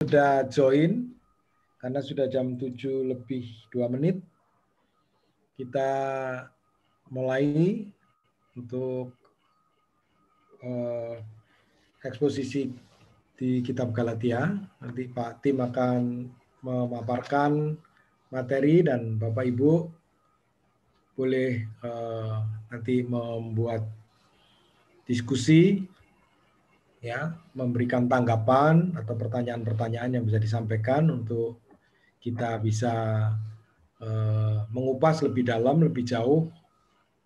Sudah join karena sudah jam 7:02. Kita mulai untuk eksposisi di kitab Galatia. Nanti Pak Tim akan memaparkan materi dan Bapak Ibu boleh nanti membuat diskusi, ya, memberikan tanggapan atau pertanyaan-pertanyaan yang bisa disampaikan untuk kita bisa mengupas lebih dalam, lebih jauh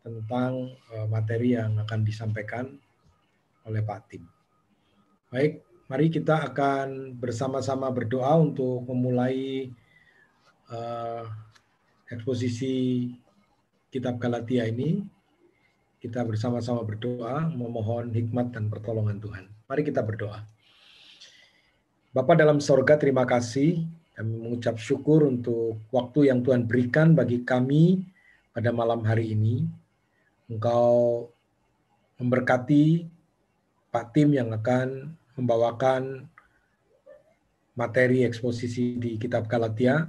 tentang materi yang akan disampaikan oleh Pak Tim. Baik, mari kita akan bersama-sama berdoa untuk memulai eksposisi kitab Galatia ini. Kita bersama-sama berdoa, memohon hikmat dan pertolongan Tuhan. Mari kita berdoa. Bapa dalam sorga, terima kasih. Kami mengucap syukur untuk waktu yang Tuhan berikan bagi kami pada malam hari ini. Engkau memberkati Pak Tim yang akan membawakan materi eksposisi di kitab Galatia.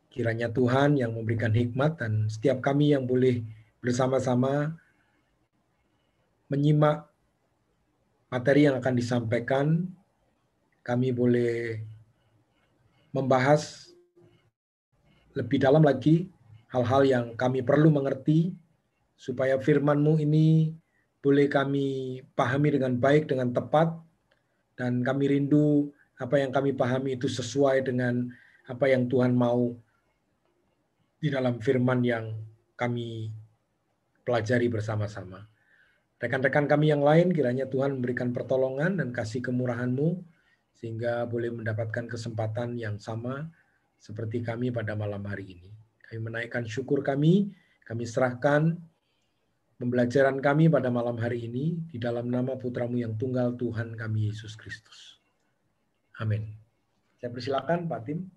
Kiranya Tuhan yang memberikan hikmat dan setiap kami yang boleh bersama-sama menyimak materi yang akan disampaikan, kami boleh membahas lebih dalam lagi hal-hal yang kami perlu mengerti, supaya firman-Mu ini boleh kami pahami dengan baik, dengan tepat, dan kami rindu apa yang kami pahami itu sesuai dengan apa yang Tuhan mau di dalam firman yang kami pelajari bersama-sama. Rekan-rekan kami yang lain, kiranya Tuhan memberikan pertolongan dan kasih kemurahan-Mu, sehingga boleh mendapatkan kesempatan yang sama seperti kami pada malam hari ini. Kami menaikkan syukur kami serahkan pembelajaran kami pada malam hari ini di dalam nama Putra-Mu yang tunggal, Tuhan kami Yesus Kristus. Amin. Saya persilakan Pak Tim.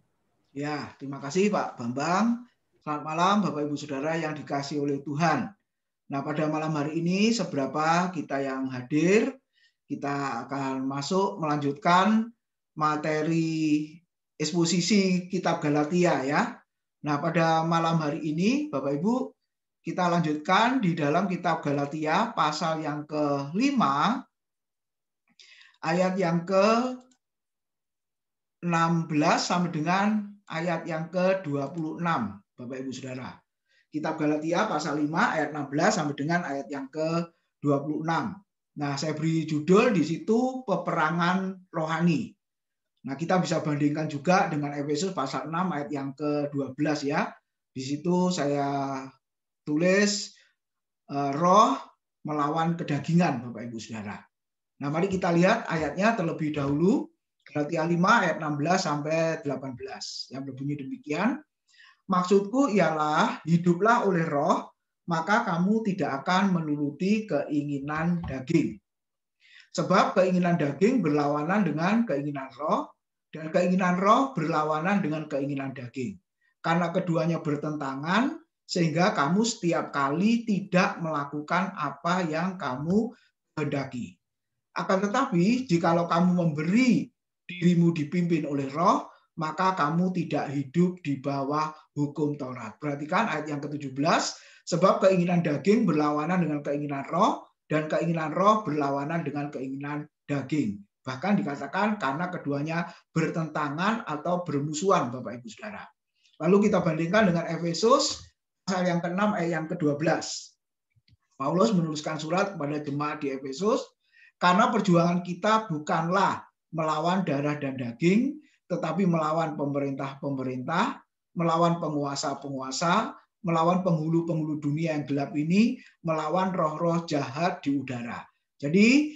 Ya, terima kasih Pak Bambang. Selamat malam Bapak Ibu Saudara yang dikasihi oleh Tuhan. Nah, pada malam hari ini seberapa kita yang hadir, kita akan masuk melanjutkan materi eksposisi kitab Galatia ya. Nah, pada malam hari ini Bapak Ibu, kita lanjutkan di dalam kitab Galatia pasal yang ke-5 ayat yang ke-16 sampai dengan ayat yang ke-26 Bapak Ibu Saudara. Kitab Galatia pasal 5 ayat 16 sampai dengan ayat yang ke-26. Nah, saya beri judul di situ peperangan rohani. Nah, kita bisa bandingkan juga dengan Efesus pasal 6 ayat yang ke-12 ya. Di situ saya tulis roh melawan kedagingan Bapak Ibu Saudara. Nah, mari kita lihat ayatnya terlebih dahulu. Galatia 5 ayat 16 sampai 18 yang berbunyi demikian. Maksudku ialah hiduplah oleh roh, maka kamu tidak akan menuruti keinginan daging. Sebab keinginan daging berlawanan dengan keinginan roh, dan keinginan roh berlawanan dengan keinginan daging. Karena keduanya bertentangan, sehingga kamu setiap kali tidak melakukan apa yang kamu kehendaki. Akan tetapi, jikalau kamu memberi dirimu dipimpin oleh roh, maka kamu tidak hidup di bawah hukum Taurat. Perhatikan ayat yang ke-17, sebab keinginan daging berlawanan dengan keinginan roh, dan keinginan roh berlawanan dengan keinginan daging. Bahkan dikatakan karena keduanya bertentangan atau bermusuhan, Bapak Ibu Saudara. Lalu kita bandingkan dengan Efesus, pasal yang ke-6 ayat yang ke-12. Paulus menuliskan surat kepada jemaat di Efesus, karena perjuangan kita bukanlah melawan darah dan daging, tetapi melawan pemerintah-pemerintah, melawan penguasa-penguasa, melawan penghulu-penghulu dunia yang gelap ini, melawan roh-roh jahat di udara. Jadi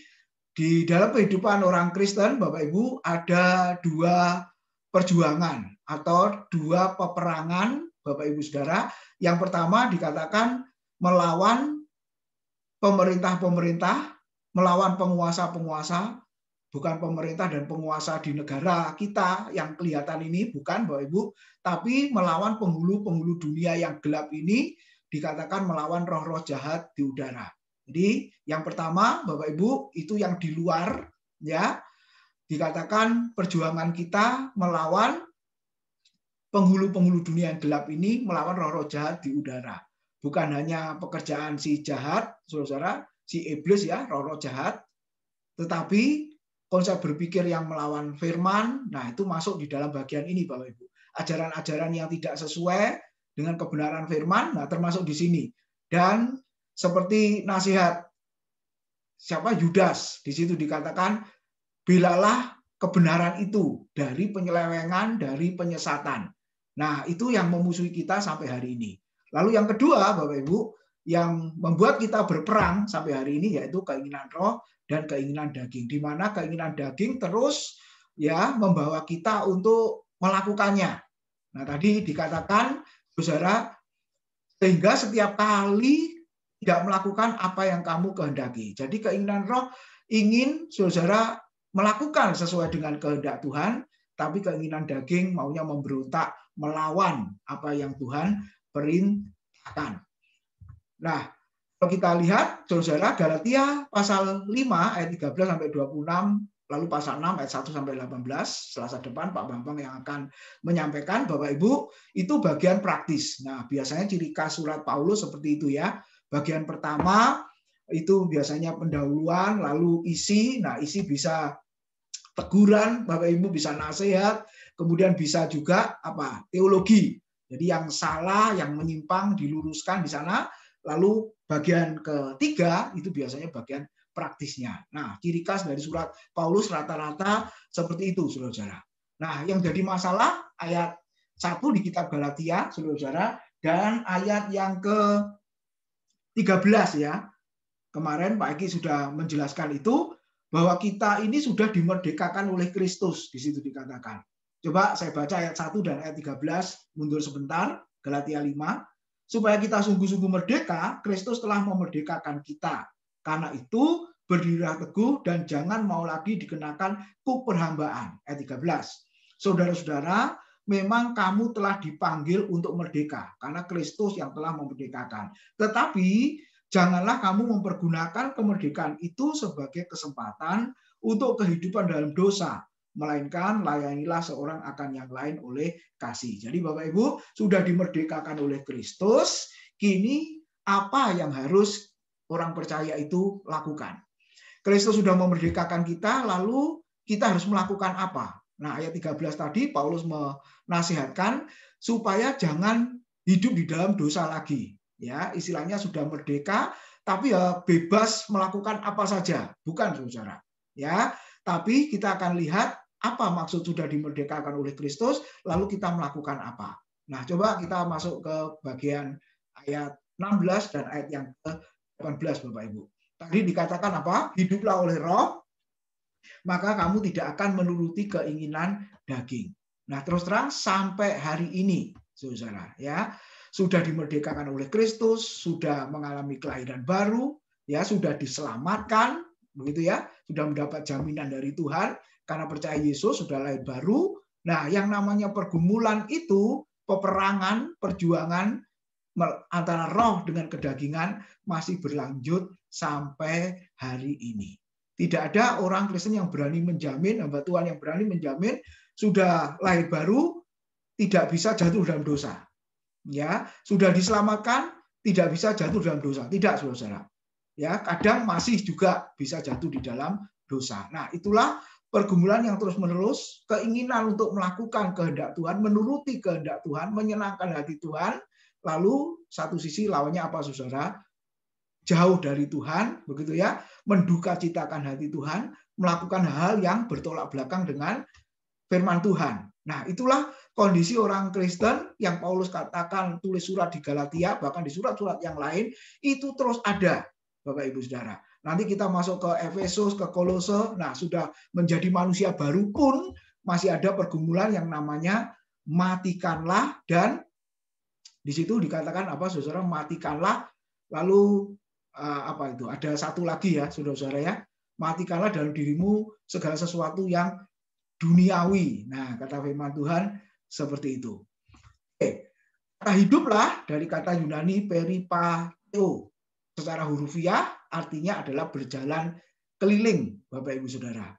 di dalam kehidupan orang Kristen, Bapak Ibu, ada dua perjuangan atau dua peperangan, Bapak Ibu Saudara. Yang pertama dikatakan melawan pemerintah-pemerintah, melawan penguasa-penguasa, bukan pemerintah dan penguasa di negara kita yang kelihatan ini, bukan Bapak Ibu, tapi melawan penghulu-penghulu dunia yang gelap ini, dikatakan melawan roh-roh jahat di udara. Jadi yang pertama Bapak Ibu itu yang di luar ya, dikatakan perjuangan kita melawan penghulu-penghulu dunia yang gelap ini, melawan roh-roh jahat di udara. Bukan hanya pekerjaan si jahat, saudara, si iblis ya, roh-roh jahat, tetapi konsep berpikir yang melawan firman, nah itu masuk di dalam bagian ini Bapak Ibu. Ajaran-ajaran yang tidak sesuai dengan kebenaran firman, nah termasuk di sini. Dan seperti nasihat siapa Yudas, di situ dikatakan belalah kebenaran itu dari penyelewengan, dari penyesatan. Nah, itu yang memusuhi kita sampai hari ini. Lalu yang kedua, Bapak Ibu, yang membuat kita berperang sampai hari ini yaitu keinginan roh dan keinginan daging. Di mana keinginan daging terus ya membawa kita untuk melakukannya. Nah, tadi dikatakan Saudara, sehingga setiap kali tidak melakukan apa yang kamu kehendaki. Jadi keinginan roh ingin Saudara melakukan sesuai dengan kehendak Tuhan, tapi keinginan daging maunya memberontak, melawan apa yang Tuhan perintahkan. Nah, kalau kita lihat, Saudara, Galatia pasal 5 ayat 13 sampai 26, lalu pasal 6 ayat 1 sampai 18, Selasa depan Pak Bambang yang akan menyampaikan, Bapak Ibu, itu bagian praktis. Nah, biasanya ciri khas surat Paulus seperti itu ya. Bagian pertama itu biasanya pendahuluan, lalu isi. Nah, isi bisa teguran, Bapak Ibu, bisa nasihat, kemudian bisa juga apa? Teologi. Jadi yang salah, yang menyimpang diluruskan di sana. Lalu bagian ketiga itu biasanya bagian praktisnya. Nah, ciri khas dari surat Paulus rata-rata seperti itu, saudara-saudara. Nah, yang jadi masalah ayat 1 di kitab Galatia, saudara-saudara, dan ayat yang ke-13 ya. Kemarin Pak Eki sudah menjelaskan itu, bahwa kita ini sudah dimerdekakan oleh Kristus, di situ dikatakan. Coba saya baca ayat 1 dan ayat 13, mundur sebentar, Galatia 5. Supaya kita sungguh-sungguh merdeka, Kristus telah memerdekakan kita. Karena itu, berdirilah teguh dan jangan mau lagi dikenakan keperhambaan. Ayat 13. Saudara-saudara, memang kamu telah dipanggil untuk merdeka, karena Kristus yang telah memerdekakan. Tetapi, janganlah kamu mempergunakan kemerdekaan itu sebagai kesempatan untuk kehidupan dalam dosa, melainkan layanilah seorang akan yang lain oleh kasih. Jadi Bapak Ibu sudah dimerdekakan oleh Kristus, kini apa yang harus orang percaya itu lakukan? Kristus sudah memerdekakan kita, lalu kita harus melakukan apa? Nah, ayat 13 tadi Paulus menasihatkan supaya jangan hidup di dalam dosa lagi. Ya, istilahnya sudah merdeka, tapi ya bebas melakukan apa saja, bukan saudara. Ya, tapi kita akan lihat apa maksud sudah dimerdekakan oleh Kristus, lalu kita melakukan apa. Nah, coba kita masuk ke bagian ayat 16 dan ayat yang ke-18 Bapak Ibu. Tadi dikatakan apa? Hiduplah oleh roh, maka kamu tidak akan menuruti keinginan daging. Nah, terus terang sampai hari ini, saudara, ya, sudah dimerdekakan oleh Kristus, sudah mengalami kelahiran baru, ya, sudah diselamatkan, begitu ya, sudah mendapat jaminan dari Tuhan karena percaya Yesus, sudah lahir baru. Nah, yang namanya pergumulan itu, peperangan, perjuangan antara roh dengan kedagingan masih berlanjut sampai hari ini. Tidak ada orang Kristen yang berani menjamin, hamba Tuhan yang berani menjamin sudah lahir baru tidak bisa jatuh dalam dosa. Ya, sudah diselamatkan tidak bisa jatuh dalam dosa. Tidak, saudara. Ya, kadang masih juga bisa jatuh di dalam dosa. Nah, itulah pergumulan yang terus-menerus, keinginan untuk melakukan kehendak Tuhan, menuruti kehendak Tuhan, menyenangkan hati Tuhan. Lalu satu sisi lawannya apa, saudara? Jauh dari Tuhan, begitu ya, mendukacitakan hati Tuhan, melakukan hal yang bertolak belakang dengan firman Tuhan. Nah, itulah kondisi orang Kristen yang Paulus katakan tulis surat di Galatia, bahkan di surat-surat yang lain, itu terus ada, Bapak Ibu Saudara. Nanti kita masuk ke Efesus, ke Kolose, nah sudah menjadi manusia baru pun masih ada pergumulan yang namanya matikanlah, dan di situ dikatakan apa, saudara, matikanlah, lalu apa itu? Ada satu lagi ya, saudara-saudara ya, matikanlah dalam dirimu segala sesuatu yang duniawi. Nah, kata firman Tuhan seperti itu. Oke. Kata hiduplah dari kata Yunani peripateo. Secara hurufiah artinya adalah berjalan keliling, Bapak Ibu Saudara.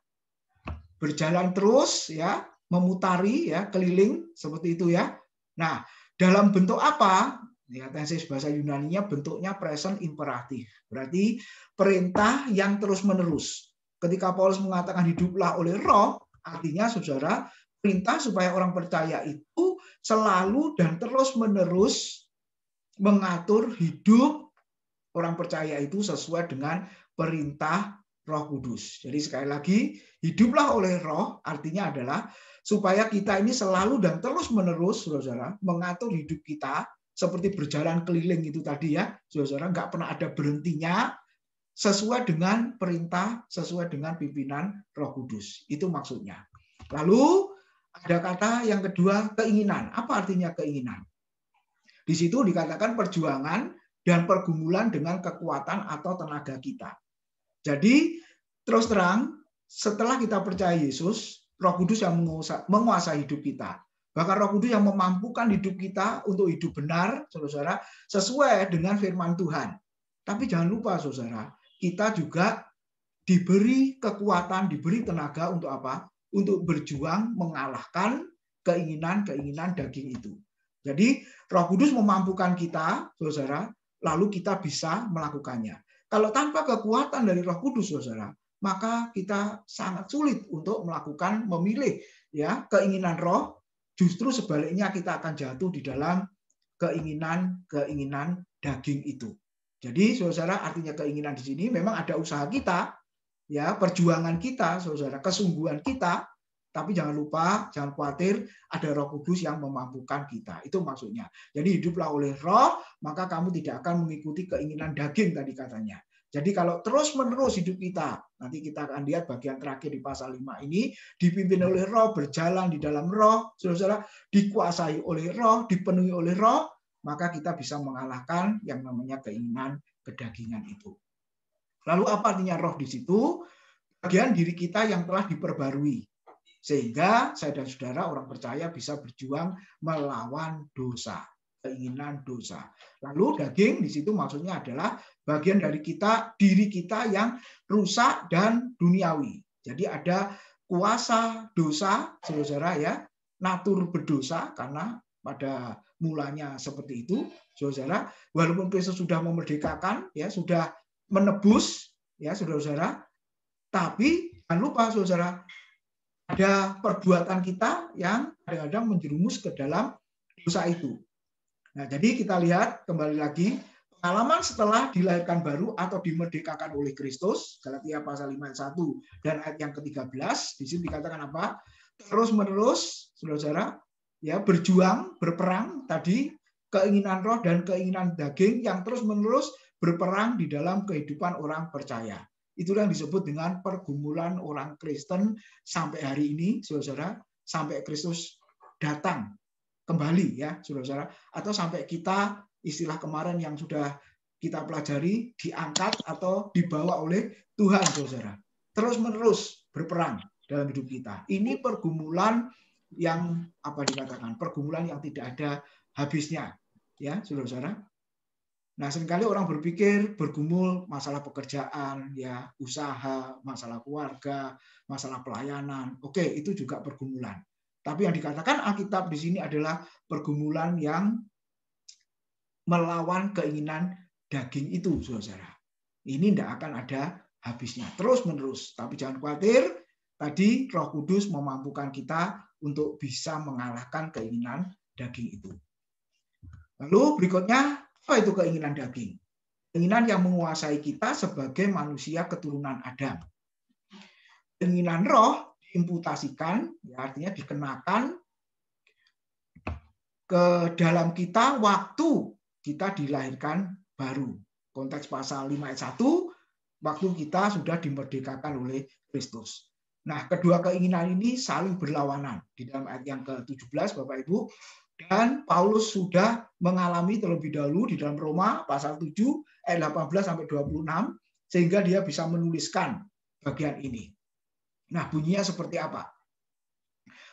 berjalan terus ya, memutari ya, keliling seperti itu ya. Nah, dalam bentuk apa? Ya, tenses bahasa Yunani-nya bentuknya present imperatif. Berarti perintah yang terus-menerus. Ketika Paulus mengatakan hiduplah oleh Roh, artinya saudara, perintah supaya orang percaya itu selalu dan terus-menerus mengatur hidup orang percaya itu sesuai dengan perintah Roh Kudus. Jadi sekali lagi, hiduplah oleh Roh artinya adalah supaya kita ini selalu dan terus-menerus, saudara, mengatur hidup kita seperti berjalan keliling itu tadi ya, saudara, nggak pernah ada berhentinya, sesuai dengan perintah, sesuai dengan pimpinan Roh Kudus. Itu maksudnya. Lalu ada kata yang kedua, keinginan. Apa artinya keinginan? Di situ dikatakan perjuangan dan pergumulan dengan kekuatan atau tenaga kita. Jadi terus terang, setelah kita percaya Yesus, Roh Kudus yang menguasai hidup kita. Bahkan Roh Kudus yang memampukan hidup kita untuk hidup benar, saudara, sesuai dengan firman Tuhan. Tapi jangan lupa, saudara, kita juga diberi kekuatan, diberi tenaga untuk apa? Untuk berjuang mengalahkan keinginan-keinginan daging itu. Jadi Roh Kudus memampukan kita, saudara, lalu kita bisa melakukannya. Kalau tanpa kekuatan dari Roh Kudus, saudara, maka kita sangat sulit untuk melakukan, memilih ya keinginan Roh. Justru sebaliknya kita akan jatuh di dalam keinginan daging itu. Jadi, saudara, artinya keinginan di sini memang ada usaha kita, ya, perjuangan kita, saudara, kesungguhan kita. Tapi jangan lupa, jangan khawatir, ada Roh Kudus yang memampukan kita. Itu maksudnya. Jadi hiduplah oleh Roh, maka kamu tidak akan mengikuti keinginan daging tadi katanya. Jadi kalau terus-menerus hidup kita, nanti kita akan lihat bagian terakhir di pasal 5 ini, dipimpin oleh Roh, berjalan di dalam Roh, saudara, dikuasai oleh Roh, dipenuhi oleh Roh, maka kita bisa mengalahkan yang namanya keinginan kedagingan itu. Lalu apa artinya Roh di situ? Bagian diri kita yang telah diperbarui. Sehingga saya dan saudara orang percaya bisa berjuang melawan dosa, keinginan dosa. Lalu daging di situ maksudnya adalah bagian dari kita, diri kita yang rusak dan duniawi. Jadi ada kuasa dosa, saudara ya, natur berdosa karena pada mulanya seperti itu, saudara. Walaupun Kristus sudah memerdekakan, ya sudah menebus, ya saudara-saudara. Tapi jangan lupa, saudara, ada perbuatan kita yang kadang-kadang menjerumus ke dalam dosa itu. Nah, jadi kita lihat kembali lagi pengalaman setelah dilahirkan baru atau dimerdekakan oleh Kristus, Galatia pasal 5 ayat 1 dan ayat yang ke-13, di sini dikatakan apa? Terus-menerus, saudara-saudara, ya berjuang, berperang tadi keinginan roh dan keinginan daging yang terus-menerus berperang di dalam kehidupan orang percaya. Itulah yang disebut dengan pergumulan orang Kristen sampai hari ini, saudara-saudara, sampai Kristus datang kembali, ya, saudara-saudara, atau sampai kita istilah kemarin yang sudah kita pelajari diangkat atau dibawa oleh Tuhan, saudara. Terus-menerus berperang dalam hidup kita. Ini pergumulan yang apa dikatakan? Pergumulan yang tidak ada habisnya, ya, saudara-saudara. Nah, seringkali orang berpikir bergumul masalah pekerjaan, ya, usaha, masalah keluarga, masalah pelayanan. Oke, itu juga pergumulan. Tapi yang dikatakan Alkitab di sini adalah pergumulan yang melawan keinginan daging itu, saudara. Ini tidak akan ada habisnya, terus-menerus. Tapi jangan khawatir, tadi Roh Kudus memampukan kita untuk bisa mengalahkan keinginan daging itu. Lalu berikutnya, apa itu keinginan daging? Keinginan yang menguasai kita sebagai manusia keturunan Adam. Keinginan roh diimputasikan, ya, artinya dikenakan ke dalam kita waktu kita dilahirkan baru. Konteks pasal 5 ayat 1, waktu kita sudah dimerdekakan oleh Kristus. Nah, kedua keinginan ini saling berlawanan. Di dalam ayat yang ke-17, Bapak Ibu, dan Paulus sudah mengalami terlebih dahulu di dalam Roma pasal 7 ayat 18 sampai 26 sehingga dia bisa menuliskan bagian ini. Nah, bunyinya seperti apa?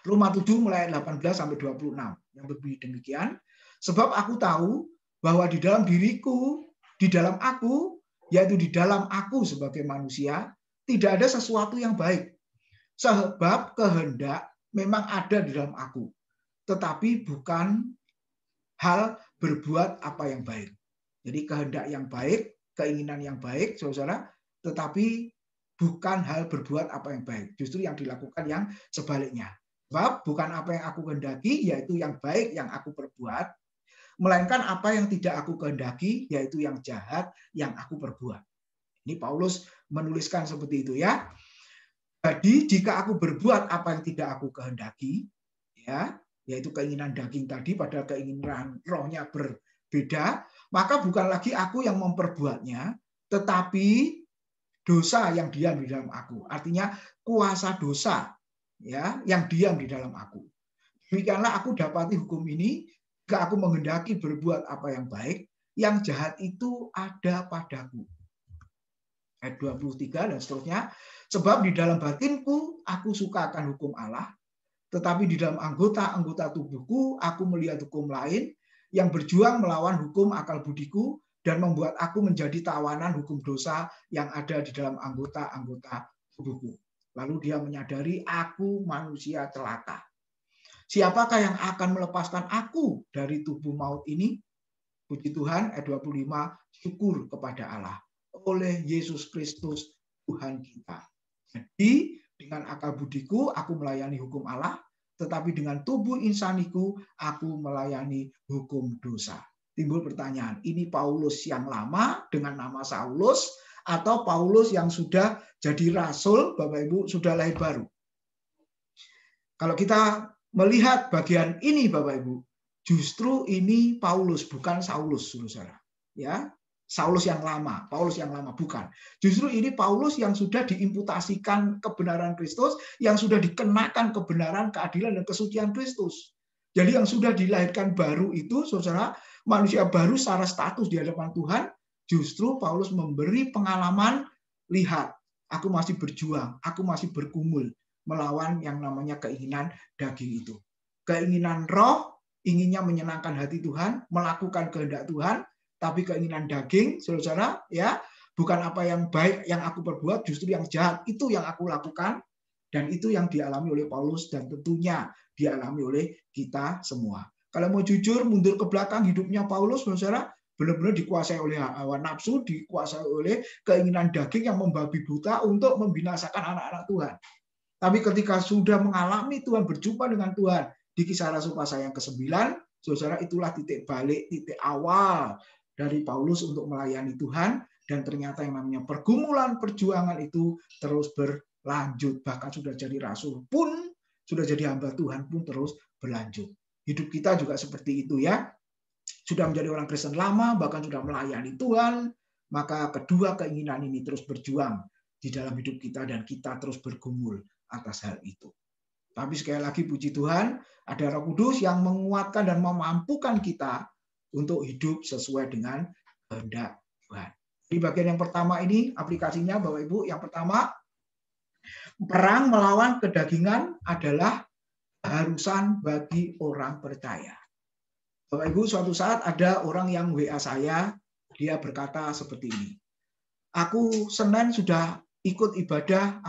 Roma 7 mulai ayat 18 sampai 26 yang berbunyi demikian, sebab aku tahu bahwa di dalam diriku, di dalam aku, yaitu di dalam aku sebagai manusia, tidak ada sesuatu yang baik. Sebab kehendak memang ada di dalam aku, tetapi bukan hal berbuat apa yang baik. Jadi kehendak yang baik, keinginan yang baik, saudara, tetapi bukan hal berbuat apa yang baik. Justru yang dilakukan yang sebaliknya. Sebab bukan apa yang aku kehendaki, yaitu yang baik yang aku perbuat, melainkan apa yang tidak aku kehendaki, yaitu yang jahat yang aku perbuat. Ini Paulus menuliskan seperti itu ya. Jadi jika aku berbuat apa yang tidak aku kehendaki, ya, yaitu keinginan daging tadi, padahal keinginan rohnya berbeda, maka bukan lagi aku yang memperbuatnya, tetapi dosa yang diam di dalam aku. Artinya kuasa dosa, ya, yang diam di dalam aku. Demikianlah aku dapati hukum ini, jika aku menghendaki berbuat apa yang baik, yang jahat itu ada padaku. Ayat 23 dan seterusnya. Sebab di dalam batinku aku suka akan hukum Allah, tetapi di dalam anggota-anggota tubuhku aku melihat hukum lain yang berjuang melawan hukum akal budiku dan membuat aku menjadi tawanan hukum dosa yang ada di dalam anggota-anggota tubuhku. Lalu dia menyadari aku manusia celaka. Siapakah yang akan melepaskan aku dari tubuh maut ini? Puji Tuhan, ayat 25, syukur kepada Allah oleh Yesus Kristus Tuhan kita. Jadi dengan akal budiku aku melayani hukum Allah, tetapi dengan tubuh insaniku aku melayani hukum dosa. Timbul pertanyaan, ini Paulus yang lama dengan nama Saulus atau Paulus yang sudah jadi rasul, Bapak Ibu, sudah lahir baru? Kalau kita melihat bagian ini, Bapak Ibu, justru ini Paulus, bukan Saulus, saudara. Ya, Saulus yang lama, Paulus yang lama, bukan. Justru ini Paulus yang sudah diimputasikan kebenaran Kristus, yang sudah dikenakan kebenaran, keadilan, dan kesucian Kristus. Jadi yang sudah dilahirkan baru itu, saudara, manusia baru secara status di hadapan Tuhan, justru Paulus memberi pengalaman, lihat, aku masih berjuang, aku masih bergumul melawan yang namanya keinginan daging itu. Keinginan roh, inginnya menyenangkan hati Tuhan, melakukan kehendak Tuhan, tapi keinginan daging, saudara, ya, bukan apa yang baik yang aku perbuat, justru yang jahat itu yang aku lakukan, dan itu yang dialami oleh Paulus dan tentunya dialami oleh kita semua. Kalau mau jujur, mundur ke belakang hidupnya Paulus, saudara, benar-benar dikuasai oleh hawa nafsu, dikuasai oleh keinginan daging yang membabi buta untuk membinasakan anak-anak Tuhan. Tapi ketika sudah mengalami Tuhan, berjumpa dengan Tuhan di Kisah Rasul pasal yang ke-9, saudara, itulah titik balik, titik awal dari Paulus untuk melayani Tuhan, dan ternyata yang namanya pergumulan perjuangan itu terus berlanjut, bahkan sudah jadi rasul pun, sudah jadi hamba Tuhan pun terus berlanjut. Hidup kita juga seperti itu ya, sudah menjadi orang Kristen lama, bahkan sudah melayani Tuhan, maka kedua keinginan ini terus berjuang di dalam hidup kita dan kita terus bergumul atas hal itu. Tapi sekali lagi puji Tuhan, ada Roh Kudus yang menguatkan dan memampukan kita untuk hidup sesuai dengan kehendak Tuhan. Di bagian yang pertama ini aplikasinya Bapak Ibu, yang pertama, perang melawan kedagingan adalah keharusan bagi orang percaya. Bapak Ibu, suatu saat ada orang yang WA saya, dia berkata seperti ini. Aku Senin sudah ikut ibadah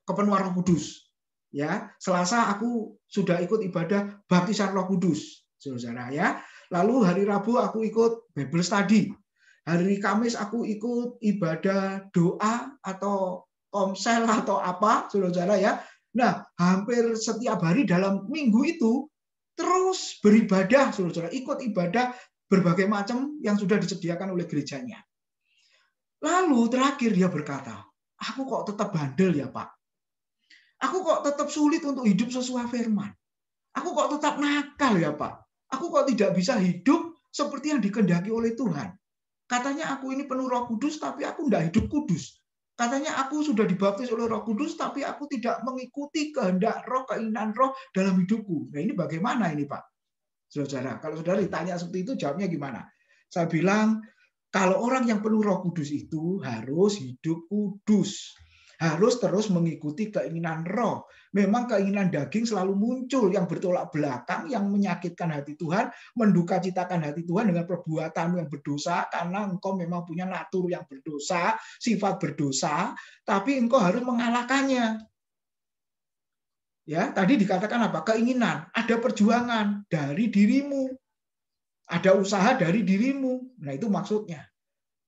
kepenuhan Roh Kudus. Ya, Selasa aku sudah ikut ibadah baptisan Roh Kudus, saudara ya. Lalu hari Rabu aku ikut Bible study. Hari Kamis aku ikut ibadah doa atau komsel atau apa, saudara ya. Nah, hampir setiap hari dalam minggu itu terus beribadah, saudara, ikut ibadah berbagai macam yang sudah disediakan oleh gerejanya. Lalu terakhir dia berkata, aku kok tetap bandel ya Pak. Aku kok tetap sulit untuk hidup sesuai firman. Aku kok tetap nakal ya Pak. Aku kok tidak bisa hidup seperti yang dikehendaki oleh Tuhan. Katanya aku ini penuh Roh Kudus, tapi aku tidak hidup kudus. Katanya aku sudah dibaptis oleh Roh Kudus, tapi aku tidak mengikuti kehendak roh, keinginan roh dalam hidupku. Nah ini bagaimana ini Pak? Saudara, kalau saudara ditanya seperti itu, jawabnya gimana? Saya bilang, kalau orang yang penuh Roh Kudus itu harus hidup kudus. Harus terus mengikuti keinginan roh. Memang keinginan daging selalu muncul yang bertolak belakang, yang menyakitkan hati Tuhan, mendukacitakan hati Tuhan dengan perbuatan yang berdosa, karena engkau memang punya natur yang berdosa, sifat berdosa, tapi engkau harus mengalahkannya. Ya, tadi dikatakan apa? Keinginan, ada perjuangan dari dirimu. Ada usaha dari dirimu. Nah, itu maksudnya.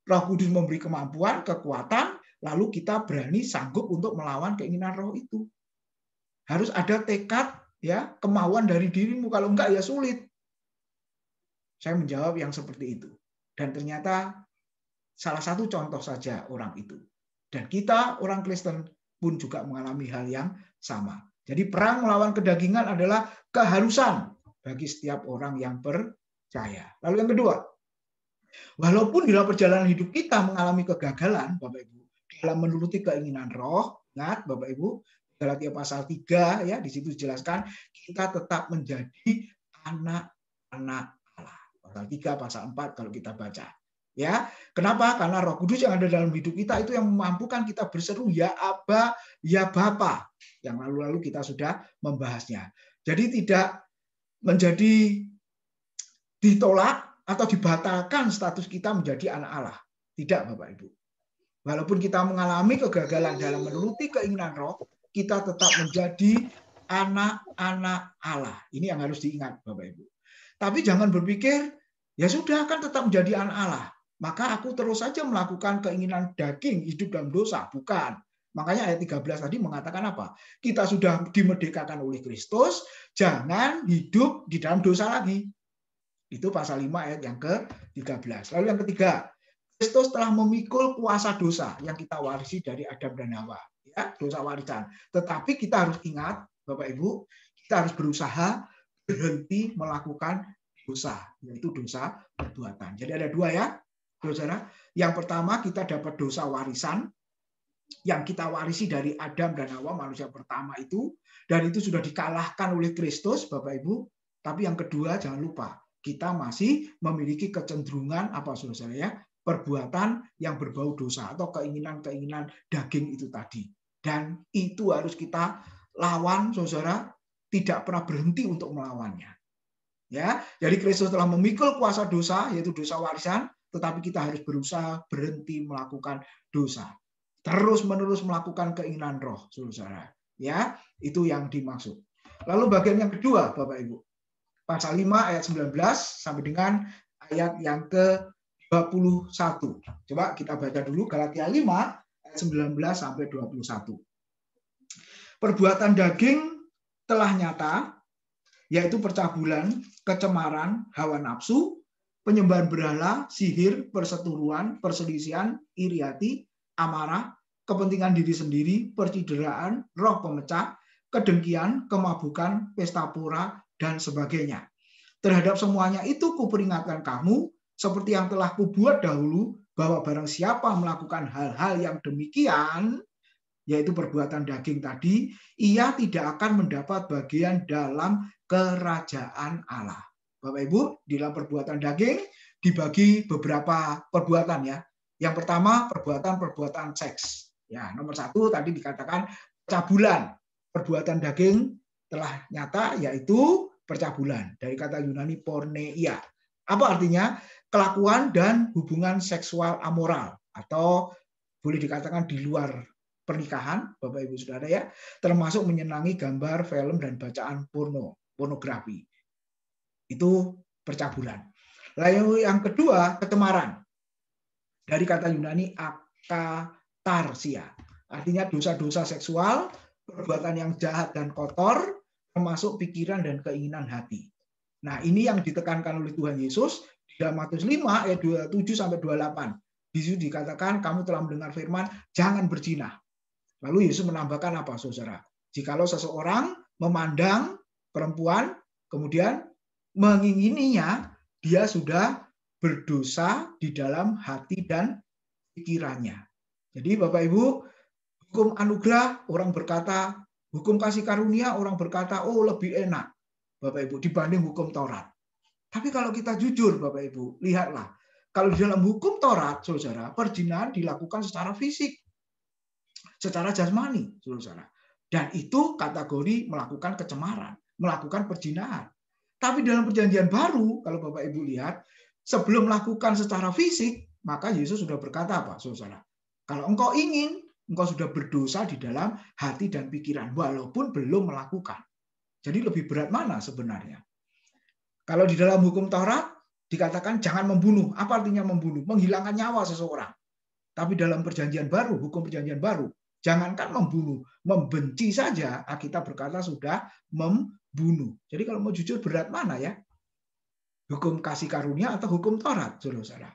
Roh Kudus memberi kemampuan, kekuatan, lalu kita berani sanggup untuk melawan keinginan roh itu. Harus ada tekad, ya, kemauan dari dirimu. Kalau enggak ya sulit. Saya menjawab yang seperti itu. Dan ternyata salah satu contoh saja orang itu. Dan kita orang Kristen pun juga mengalami hal yang sama. Jadi perang melawan kedagingan adalah keharusan bagi setiap orang yang percaya. Lalu yang kedua, walaupun dalam perjalanan hidup kita mengalami kegagalan, Bapak Ibu, dalam menuruti keinginan roh, ingat Bapak Ibu, Galatia pasal 3 ya, di situ dijelaskan kita tetap menjadi anak-anak Allah. Pasal 3 pasal 4 kalau kita baca. Ya, kenapa? Karena Roh Kudus yang ada dalam hidup kita itu yang memampukan kita berseru ya Aba, ya Bapa. Yang lalu-lalu kita sudah membahasnya. Jadi tidak menjadi ditolak atau dibatalkan status kita menjadi anak Allah. Tidak, Bapak Ibu. Walaupun kita mengalami kegagalan dalam menuruti keinginan roh, kita tetap menjadi anak-anak Allah. Ini yang harus diingat, Bapak Ibu. Tapi jangan berpikir, ya sudah kan tetap menjadi anak Allah. Maka aku terus saja melakukan keinginan daging hidup dalam dosa. Bukan. Makanya ayat 13 tadi mengatakan apa? Kita sudah dimerdekakan oleh Kristus, jangan hidup di dalam dosa lagi. Itu pasal 5 ayat yang ke-13. Lalu yang ketiga, Kristus telah memikul kuasa dosa yang kita warisi dari Adam dan Hawa. Ya, dosa warisan. Tetapi kita harus ingat, Bapak Ibu, kita harus berusaha berhenti melakukan dosa, yaitu dosa perbuatan. Jadi ada dua ya, saudara. Yang pertama kita dapat dosa warisan yang kita warisi dari Adam dan Hawa, manusia pertama itu, dan itu sudah dikalahkan oleh Kristus, Bapak Ibu. Tapi yang kedua jangan lupa, kita masih memiliki kecenderungan apa saudara ya, perbuatan yang berbau dosa atau keinginan-keinginan daging itu tadi. Dan itu harus kita lawan, saudara, tidak pernah berhenti untuk melawannya. Ya, jadi Kristus telah memikul kuasa dosa, yaitu dosa warisan, tetapi kita harus berusaha berhenti melakukan dosa. Terus-menerus melakukan keinginan roh, saudara. Ya, itu yang dimaksud. Lalu bagian yang kedua, Bapak Ibu. Pasal 5 ayat 19 sampai dengan ayat yang ke-21. Coba kita baca dulu Galatia 5 ayat 19 sampai 21. Perbuatan daging telah nyata, yaitu percabulan, kecemaran, hawa nafsu, penyembahan berhala, sihir, perseteruan, perselisihan, iri hati, amarah, kepentingan diri sendiri, percideraan, roh pemecah, kedengkian, kemabukan, pesta pora, dan sebagainya. Terhadap semuanya itu kuperingatkan kamu, seperti yang telah kubuat dahulu, bahwa barang siapa melakukan hal-hal yang demikian, yaitu perbuatan daging tadi, ia tidak akan mendapat bagian dalam kerajaan Allah. Bapak Ibu, di dalam perbuatan daging dibagi beberapa perbuatan ya. Yang pertama perbuatan seks. Ya, nomor 1 tadi dikatakan percabulan. Perbuatan daging telah nyata yaitu percabulan. Dari kata Yunani porneia. Apa artinya? Kelakuan dan hubungan seksual amoral atau boleh dikatakan di luar pernikahan, Bapak Ibu Saudara ya, termasuk menyenangi gambar, film dan bacaan pornografi. Itu percabulan. Lalu yang kedua, kecemaran. Dari kata Yunani akatarsia. Artinya dosa-dosa seksual, perbuatan yang jahat dan kotor, termasuk pikiran dan keinginan hati. Nah, ini yang ditekankan oleh Tuhan Yesus di dalam Matius 5 ayat 27 sampai 28. Di situ dikatakan kamu telah mendengar firman, jangan berzina. Lalu Yesus menambahkan apa, saudara? Jikalau seseorang memandang perempuan, kemudian mengingininya, dia sudah berdosa di dalam hati dan pikirannya. Jadi Bapak Ibu, hukum anugerah orang berkata, hukum kasih karunia orang berkata, oh lebih enak, Bapak Ibu, dibanding hukum Taurat. Tapi kalau kita jujur, Bapak Ibu, lihatlah, kalau di dalam hukum Taurat, saudara, perzinahan dilakukan secara fisik, secara jasmani, saudara. Dan itu kategori melakukan kecemaran, melakukan perzinahan. Tapi dalam perjanjian baru, kalau Bapak Ibu lihat, sebelum melakukan secara fisik, maka Yesus sudah berkata apa, saudara? Kalau engkau ingin engkau sudah berdosa di dalam hati dan pikiran, walaupun belum melakukan. Jadi lebih berat mana sebenarnya? Kalau di dalam hukum Taurat dikatakan jangan membunuh. Apa artinya membunuh? Menghilangkan nyawa seseorang. Tapi dalam perjanjian baru, hukum perjanjian baru, jangankan membunuh, membenci saja Alkitab berkata sudah membunuh. Jadi kalau mau jujur berat mana ya? Hukum kasih karunia atau hukum Taurat, saudara-saudara?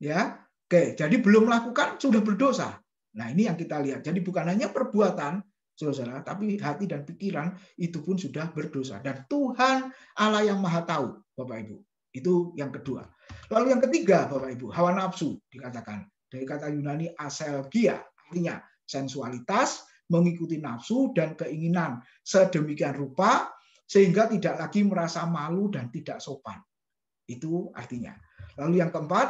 Ya, oke. Jadi belum melakukan sudah berdosa. Nah ini yang kita lihat. Jadi bukan hanya perbuatan, saudara, tapi hati dan pikiran itu pun sudah berdosa. Dan Tuhan Allah yang Maha Tahu, Bapak Ibu. Itu yang kedua. Lalu yang ketiga, Bapak Ibu, hawa nafsu dikatakan. Dari kata Yunani aselgia, artinya sensualitas, mengikuti nafsu dan keinginan sedemikian rupa sehingga tidak lagi merasa malu dan tidak sopan. Itu artinya. Lalu yang keempat,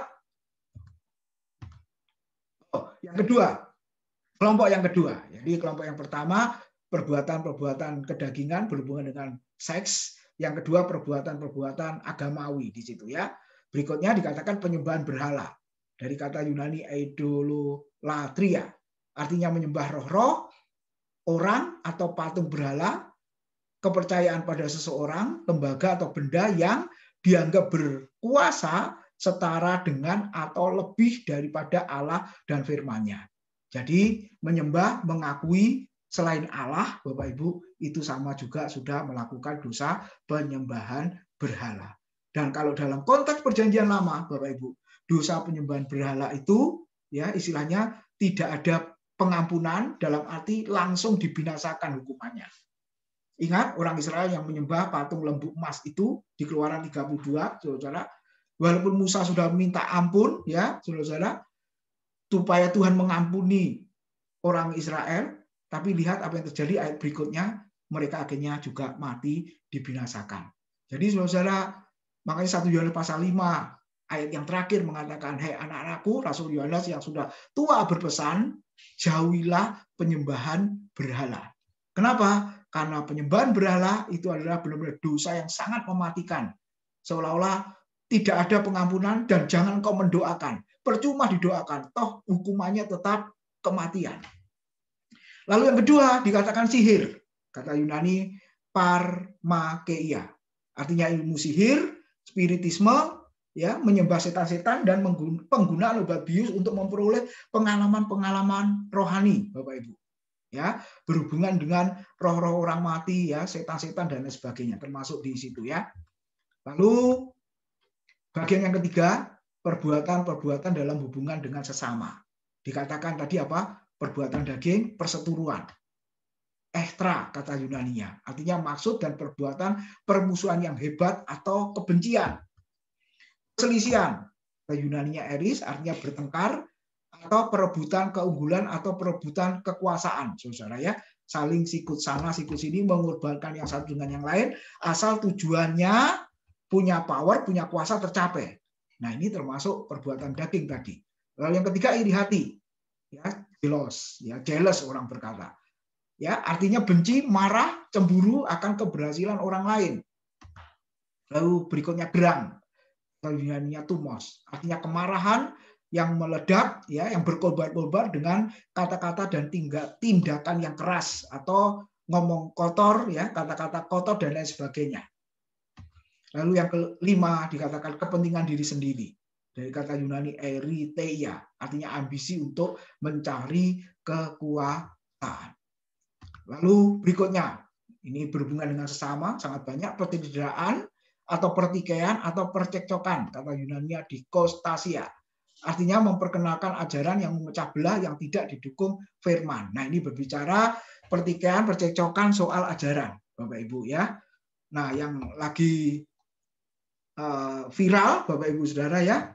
yang kedua, kelompok yang kedua. Jadi kelompok yang pertama perbuatan-perbuatan kedagingan berhubungan dengan seks, yang kedua perbuatan-perbuatan agamawi di situ ya. Berikutnya dikatakan penyembahan berhala. Dari kata Yunani idolatria, artinya menyembah roh-roh, orang atau patung berhala, kepercayaan pada seseorang, lembaga atau benda yang dianggap berkuasa setara dengan atau lebih daripada Allah dan firman-Nya. Jadi menyembah, mengakui selain Allah, Bapak Ibu, itu sama juga sudah melakukan dosa penyembahan berhala. Dan kalau dalam konteks perjanjian lama, Bapak Ibu, dosa penyembahan berhala itu ya istilahnya tidak ada pengampunan dalam arti langsung dibinasakan hukumannya. Ingat orang Israel yang menyembah patung lembu emas itu di Keluaran 32, saudara. Walaupun Musa sudah minta ampun ya, saudara, supaya Tuhan mengampuni orang Israel, tapi lihat apa yang terjadi ayat berikutnya, mereka akhirnya juga mati dibinasakan. Jadi saudara, makanya 1 Yohanes pasal 5 ayat yang terakhir mengatakan, "Hei anak-anakku," Rasul Yohanes yang sudah tua berpesan, "jauhilah penyembahan berhala." Kenapa? Karena penyembahan berhala itu adalah benar-benar dosa yang sangat mematikan. Seolah-olah tidak ada pengampunan dan jangan kau mendoakan. Percuma didoakan, toh hukumannya tetap kematian. Lalu yang kedua dikatakan sihir. Kata Yunani parmakeia. Artinya ilmu sihir, spiritisme, ya, menyembah setan-setan dan penggunaan obat bius untuk memperoleh pengalaman-pengalaman rohani, Bapak Ibu. Ya, berhubungan dengan roh-roh orang mati, ya, setan-setan dan lain sebagainya, termasuk di situ ya. Lalu bagian yang ketiga, perbuatan-perbuatan dalam hubungan dengan sesama. Dikatakan tadi apa? Perbuatan daging, perseturuan. Ekstra kata Yunaninya, artinya maksud dan perbuatan permusuhan yang hebat atau kebencian. Perselisihan, kata Yunaninya eris, artinya bertengkar atau perebutan keunggulan atau perebutan kekuasaan, saudara ya, saling sikut sana sikut sini mengorbankan yang satu dengan yang lain, asal tujuannya punya power, punya kuasa tercapai. Nah ini termasuk perbuatan daging tadi. Lalu yang ketiga iri hati, ya jealous orang berkata. Ya, artinya benci, marah, cemburu akan keberhasilan orang lain. Lalu berikutnya gerang, Yunaninya tumos, artinya kemarahan yang meledak, ya, yang berkobar-kobar dengan kata-kata dan tindakan yang keras atau ngomong kotor, ya, kata-kata kotor dan lain sebagainya. Lalu yang kelima dikatakan kepentingan diri sendiri. Dari kata Yunani eriteia, artinya ambisi untuk mencari kekuasaan. Lalu berikutnya, ini berhubungan dengan sesama, sangat banyak pertidraan atau pertikaian atau percekcokan, kata Yunania dikostasia. Artinya memperkenalkan ajaran yang memecah belah yang tidak didukung firman. Nah ini berbicara pertikaian, percekcokan soal ajaran, Bapak Ibu ya. Nah yang lagi viral, Bapak Ibu Saudara ya,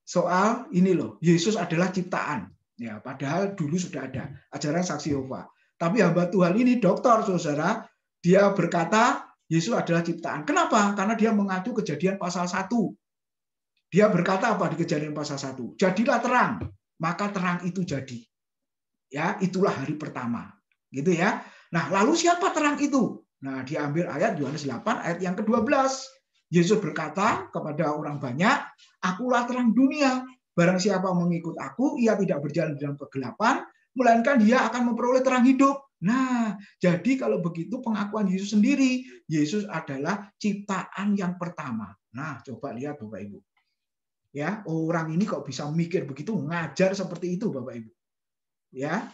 soal ini loh, Yesus adalah ciptaan. Ya, padahal dulu sudah ada ajaran saksi Yehova. Tapi hamba Tuhan ini dokter, saudara, dia berkata Yesus adalah ciptaan. Kenapa? Karena dia mengacu Kejadian pasal 1. Dia berkata apa di Kejadian pasal 1? Jadilah terang, maka terang itu jadi. Ya, itulah hari pertama. Gitu ya. Nah, lalu siapa terang itu? Nah, diambil ayat Yohanes 8 ayat yang ke-12. Yesus berkata kepada orang banyak, "Akulah terang dunia. Barang siapa mengikut aku, ia tidak berjalan dalam kegelapan, melainkan dia akan memperoleh terang hidup. Nah, jadi kalau begitu pengakuan Yesus sendiri, Yesus adalah ciptaan yang pertama. Nah, coba lihat Bapak Ibu. Ya, orang ini kok bisa mikir begitu, ngajar seperti itu Bapak Ibu. Ya.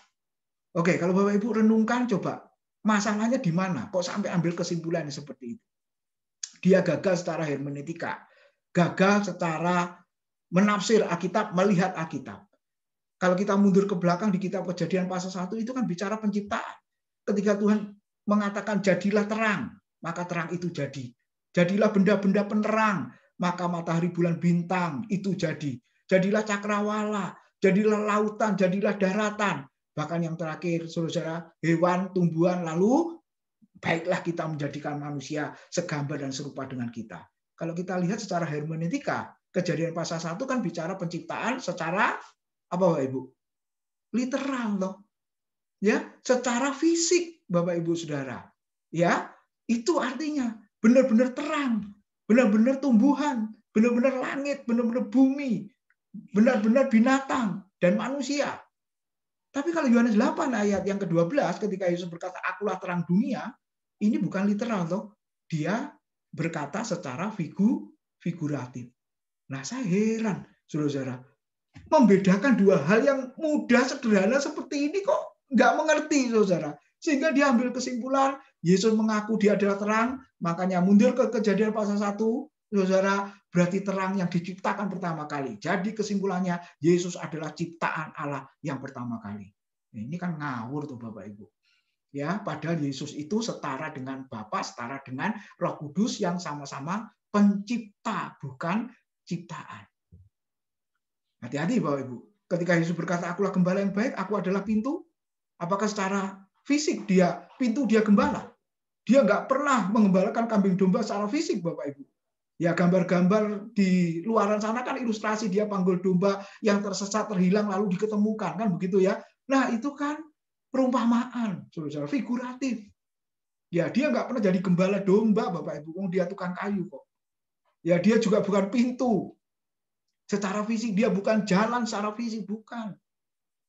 Oke, kalau Bapak Ibu renungkan coba, masalahnya di mana? Kok sampai ambil kesimpulan seperti itu? Dia gagal secara hermeneutika, gagal secara menafsir Alkitab, melihat Alkitab. Kalau kita mundur ke belakang di kitab Kejadian pasal 1 itu kan bicara penciptaan. Ketika Tuhan mengatakan jadilah terang, maka terang itu jadi. Jadilah benda-benda penerang, maka matahari, bulan, bintang itu jadi. Jadilah cakrawala, jadilah lautan, jadilah daratan. Bahkan yang terakhir, saudara, hewan, tumbuhan, lalu baiklah kita menjadikan manusia segambar dan serupa dengan kita. Kalau kita lihat secara hermeneutika, Kejadian pasal 1 kan bicara penciptaan secara apa Bapak Ibu? Literal loh. Ya, secara fisik Bapak Ibu Saudara. Ya, itu artinya benar-benar terang, benar-benar tumbuhan, benar-benar langit, benar-benar bumi, benar-benar binatang dan manusia. Tapi kalau Yohanes 8 ayat yang ke-12 ketika Yesus berkata akulah terang dunia, ini bukan literal loh. Dia berkata secara figuratif. Nah, saya heran, saudara-saudara, membedakan dua hal yang mudah sederhana seperti ini kok nggak mengerti, saudara. Sehingga dia ambil kesimpulan, Yesus mengaku dia adalah terang, makanya mundur ke Kejadian pasal 1, saudara, berarti terang yang diciptakan pertama kali. Jadi kesimpulannya, Yesus adalah ciptaan Allah yang pertama kali. Ini kan ngawur tuh Bapak Ibu. Ya, padahal Yesus itu setara dengan Bapa, setara dengan Roh Kudus yang sama-sama pencipta, bukan ciptaan. Hati-hati Bapak Ibu. Ketika Yesus berkata, akulah gembala yang baik, aku adalah pintu. Apakah secara fisik dia pintu, dia gembala? Dia nggak pernah mengembalakan kambing domba secara fisik Bapak Ibu. Ya gambar-gambar di luaran sana kan ilustrasi dia panggul domba yang tersesat, terhilang, lalu diketemukan. Kan begitu ya. Nah itu kan perumpamaan, saudara, figuratif. Ya dia nggak pernah jadi gembala domba Bapak Ibu. Dia tukang kayu kok. Ya dia juga bukan pintu. Secara fisik dia bukan jalan secara fisik, bukan.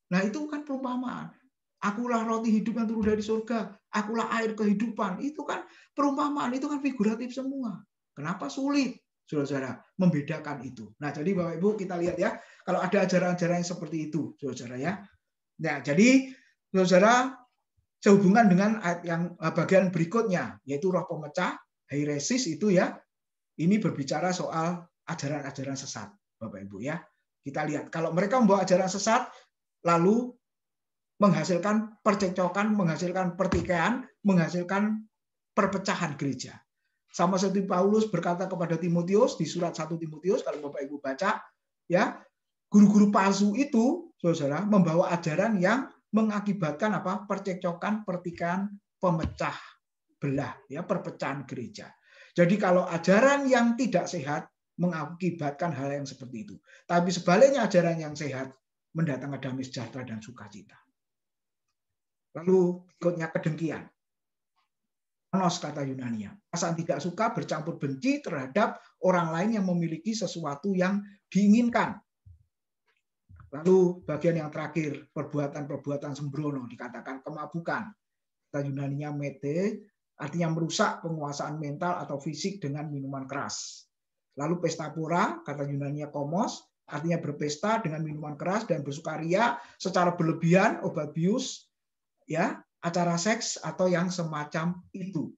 Nah itu kan perumpamaan. Akulah roti hidup yang turun dari surga. Akulah air kehidupan. Itu kan perumpamaan, itu kan figuratif semua. Kenapa sulit, saudara-saudara, membedakan itu? Nah jadi Bapak Ibu kita lihat ya, kalau ada ajaran-ajaran yang seperti itu, saudara-saudara ya. Nah jadi saudara sehubungan dengan ayat yang bagian berikutnya, yaitu roh pemecah, heresis itu ya, ini berbicara soal ajaran-ajaran sesat. Bapak Ibu ya. Kita lihat kalau mereka membawa ajaran sesat lalu menghasilkan percekcokan, menghasilkan pertikaian, menghasilkan perpecahan gereja. Sama seperti Paulus berkata kepada Timotius di surat 1 Timotius kalau Bapak Ibu baca ya, guru-guru palsu itu Saudara membawa ajaran yang mengakibatkan apa? Percekcokan, pertikaian, pemecah belah ya, perpecahan gereja. Jadi kalau ajaran yang tidak sehat mengakibatkan hal yang seperti itu. Tapi sebaliknya ajaran yang sehat mendatangkan damai sejahtera dan sukacita. Lalu berikutnya kedengkian. Panos kata Yunania. Perasaan tidak suka bercampur benci terhadap orang lain yang memiliki sesuatu yang diinginkan. Lalu bagian yang terakhir, perbuatan-perbuatan sembrono dikatakan kemabukan. Kata Yunania mete, artinya merusak penguasaan mental atau fisik dengan minuman keras. Lalu pesta pora, kata Yunania komos, artinya berpesta dengan minuman keras dan bersukaria secara berlebihan, obat bius, ya, acara seks atau yang semacam itu.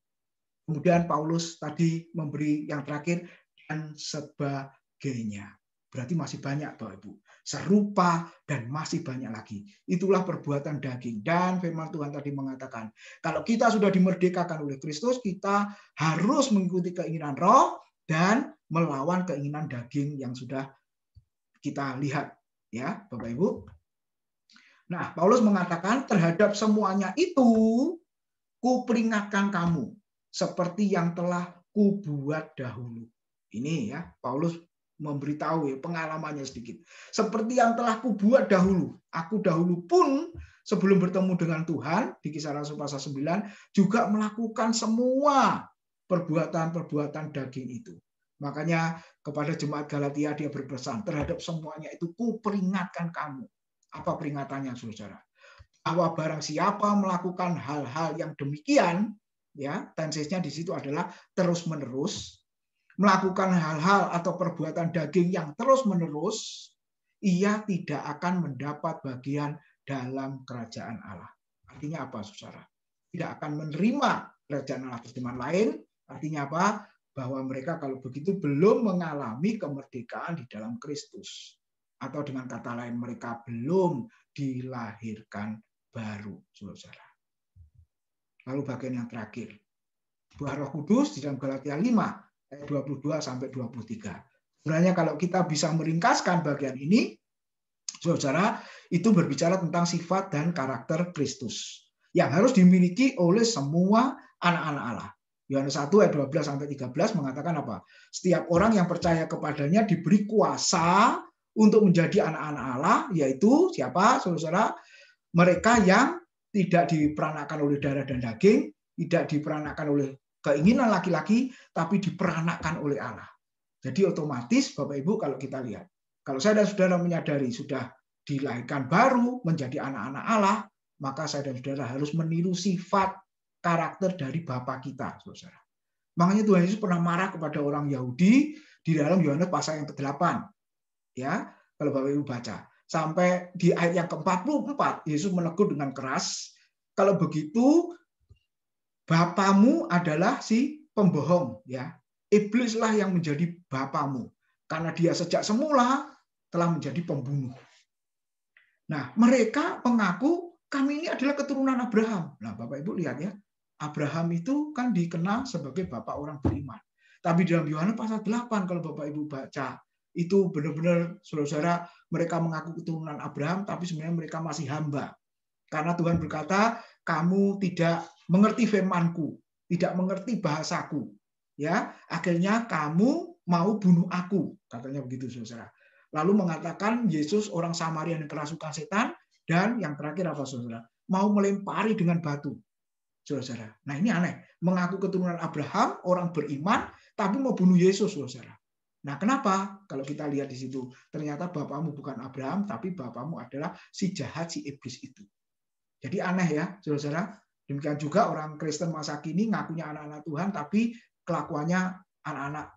Kemudian Paulus tadi memberi yang terakhir dan sebagainya. Berarti masih banyak Bapak Ibu. Serupa dan masih banyak lagi. Itulah perbuatan daging. Dan firman Tuhan tadi mengatakan, kalau kita sudah dimerdekakan oleh Kristus, kita harus mengikuti keinginan roh dan melawan keinginan daging yang sudah kita lihat. Ya, Bapak Ibu. Nah, Paulus mengatakan terhadap semuanya itu, kuperingatkan kamu, seperti yang telah kubuat dahulu. Ini ya, Paulus memberitahu ya, pengalamannya sedikit. Seperti yang telah kubuat dahulu. Aku dahulu pun sebelum bertemu dengan Tuhan, di Kisah Rasul pasal 9, juga melakukan semua perbuatan-perbuatan daging itu. Makanya kepada jemaat Galatia dia berpesan, terhadap semuanya itu kuperingatkan kamu. Apa peringatannya, saudara? bahwa barang siapa melakukan hal-hal yang demikian, ya, tensesnya di situ adalah terus-menerus, melakukan hal-hal atau perbuatan daging yang terus-menerus, ia tidak akan mendapat bagian dalam kerajaan Allah. Artinya apa, saudara? Tidak akan menerima kerajaan Allah. Terjemahan lain, artinya apa? Bahwa mereka kalau begitu belum mengalami kemerdekaan di dalam Kristus. Atau dengan kata lain, mereka belum dilahirkan baru, saudara. Lalu bagian yang terakhir, buah Roh Kudus di dalam Galatia 5 ayat 22 sampai 23. Sebenarnya kalau kita bisa meringkaskan bagian ini, saudara, itu berbicara tentang sifat dan karakter Kristus yang harus dimiliki oleh semua anak-anak Allah. Yohanes 1 ayat 12 sampai 13 mengatakan apa? Setiap orang yang percaya kepadanya diberi kuasa untuk menjadi anak-anak Allah, yaitu siapa, saudara? Mereka yang tidak diperanakkan oleh darah dan daging, tidak diperanakkan oleh keinginan laki-laki, tapi diperanakkan oleh Allah. Jadi otomatis, Bapak Ibu, kalau kita lihat, kalau saya dan saudara menyadari sudah dilahirkan baru menjadi anak-anak Allah, maka saya dan saudara harus meniru sifat karakter dari Bapa kita, saudara. Makanya Tuhan Yesus pernah marah kepada orang Yahudi di dalam Yohanes pasal yang ke-8. Ya, kalau Bapak Ibu baca. Sampai di ayat yang ke-44, Yesus menegur dengan keras, kalau begitu bapamu adalah si pembohong, ya. Iblislah yang menjadi bapamu, karena dia sejak semula telah menjadi pembunuh. Nah, mereka mengaku kami ini adalah keturunan Abraham. Nah, Bapak Ibu lihat ya, Abraham itu kan dikenal sebagai bapak orang beriman. Tapi dalam Yohanes pasal 8 kalau Bapak Ibu baca, itu benar-benar saudara-saudara mereka mengaku keturunan Abraham, tapi sebenarnya mereka masih hamba. Karena Tuhan berkata, kamu tidak mengerti firman-Ku, tidak mengerti bahasaku. Ya, akhirnya kamu mau bunuh aku, katanya begitu saudara. Lalu mengatakan Yesus orang Samaria yang kerasukan setan, dan yang terakhir apa saudara? Mau melempari dengan batu. Saudara. Nah, ini aneh. Mengaku keturunan Abraham, orang beriman, tapi mau bunuh Yesus, saudara. Nah, kenapa? Kalau kita lihat di situ, ternyata bapamu bukan Abraham, tapi bapamu adalah si jahat, si iblis itu. Jadi aneh ya, saudara. Demikian juga orang Kristen masa kini ngakunya anak-anak Tuhan, tapi kelakuannya anak-anak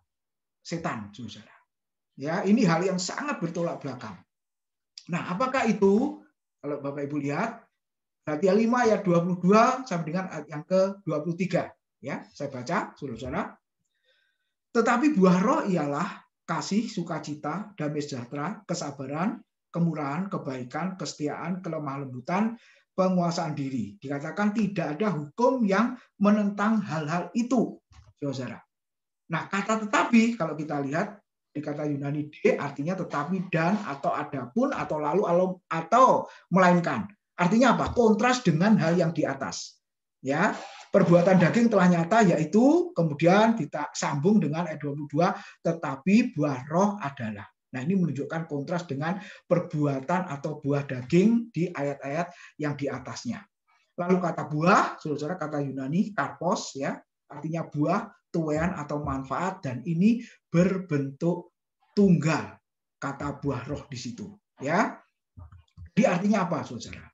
setan, saudara. Ya, ini hal yang sangat bertolak belakang. Nah, apakah itu? Kalau Bapak Ibu lihat, Galatia 5 ayat 22 sampai dengan ayat yang ke-23. Ya, saya baca, saudara. Tetapi buah roh ialah kasih, sukacita, damai sejahtera, kesabaran, kemurahan, kebaikan, kesetiaan, kelemah lembutan, penguasaan diri. Dikatakan tidak ada hukum yang menentang hal-hal itu, saudara. Nah, kata tetapi, kalau kita lihat, di kata Yunani D artinya tetapi, dan, atau adapun, atau lalu, atau melainkan. Artinya apa? Kontras dengan hal yang di atas. Ya, perbuatan daging telah nyata, yaitu kemudian kita sambung dengan ayat 22, tetapi buah roh adalah. Nah, ini menunjukkan kontras dengan perbuatan atau buah daging di ayat-ayat yang di atasnya. Lalu kata buah, saudara, kata Yunani karpos, ya, artinya buah, tuaian atau manfaat, dan ini berbentuk tunggal. Kata buah roh di situ, ya. Jadi artinya apa, saudara?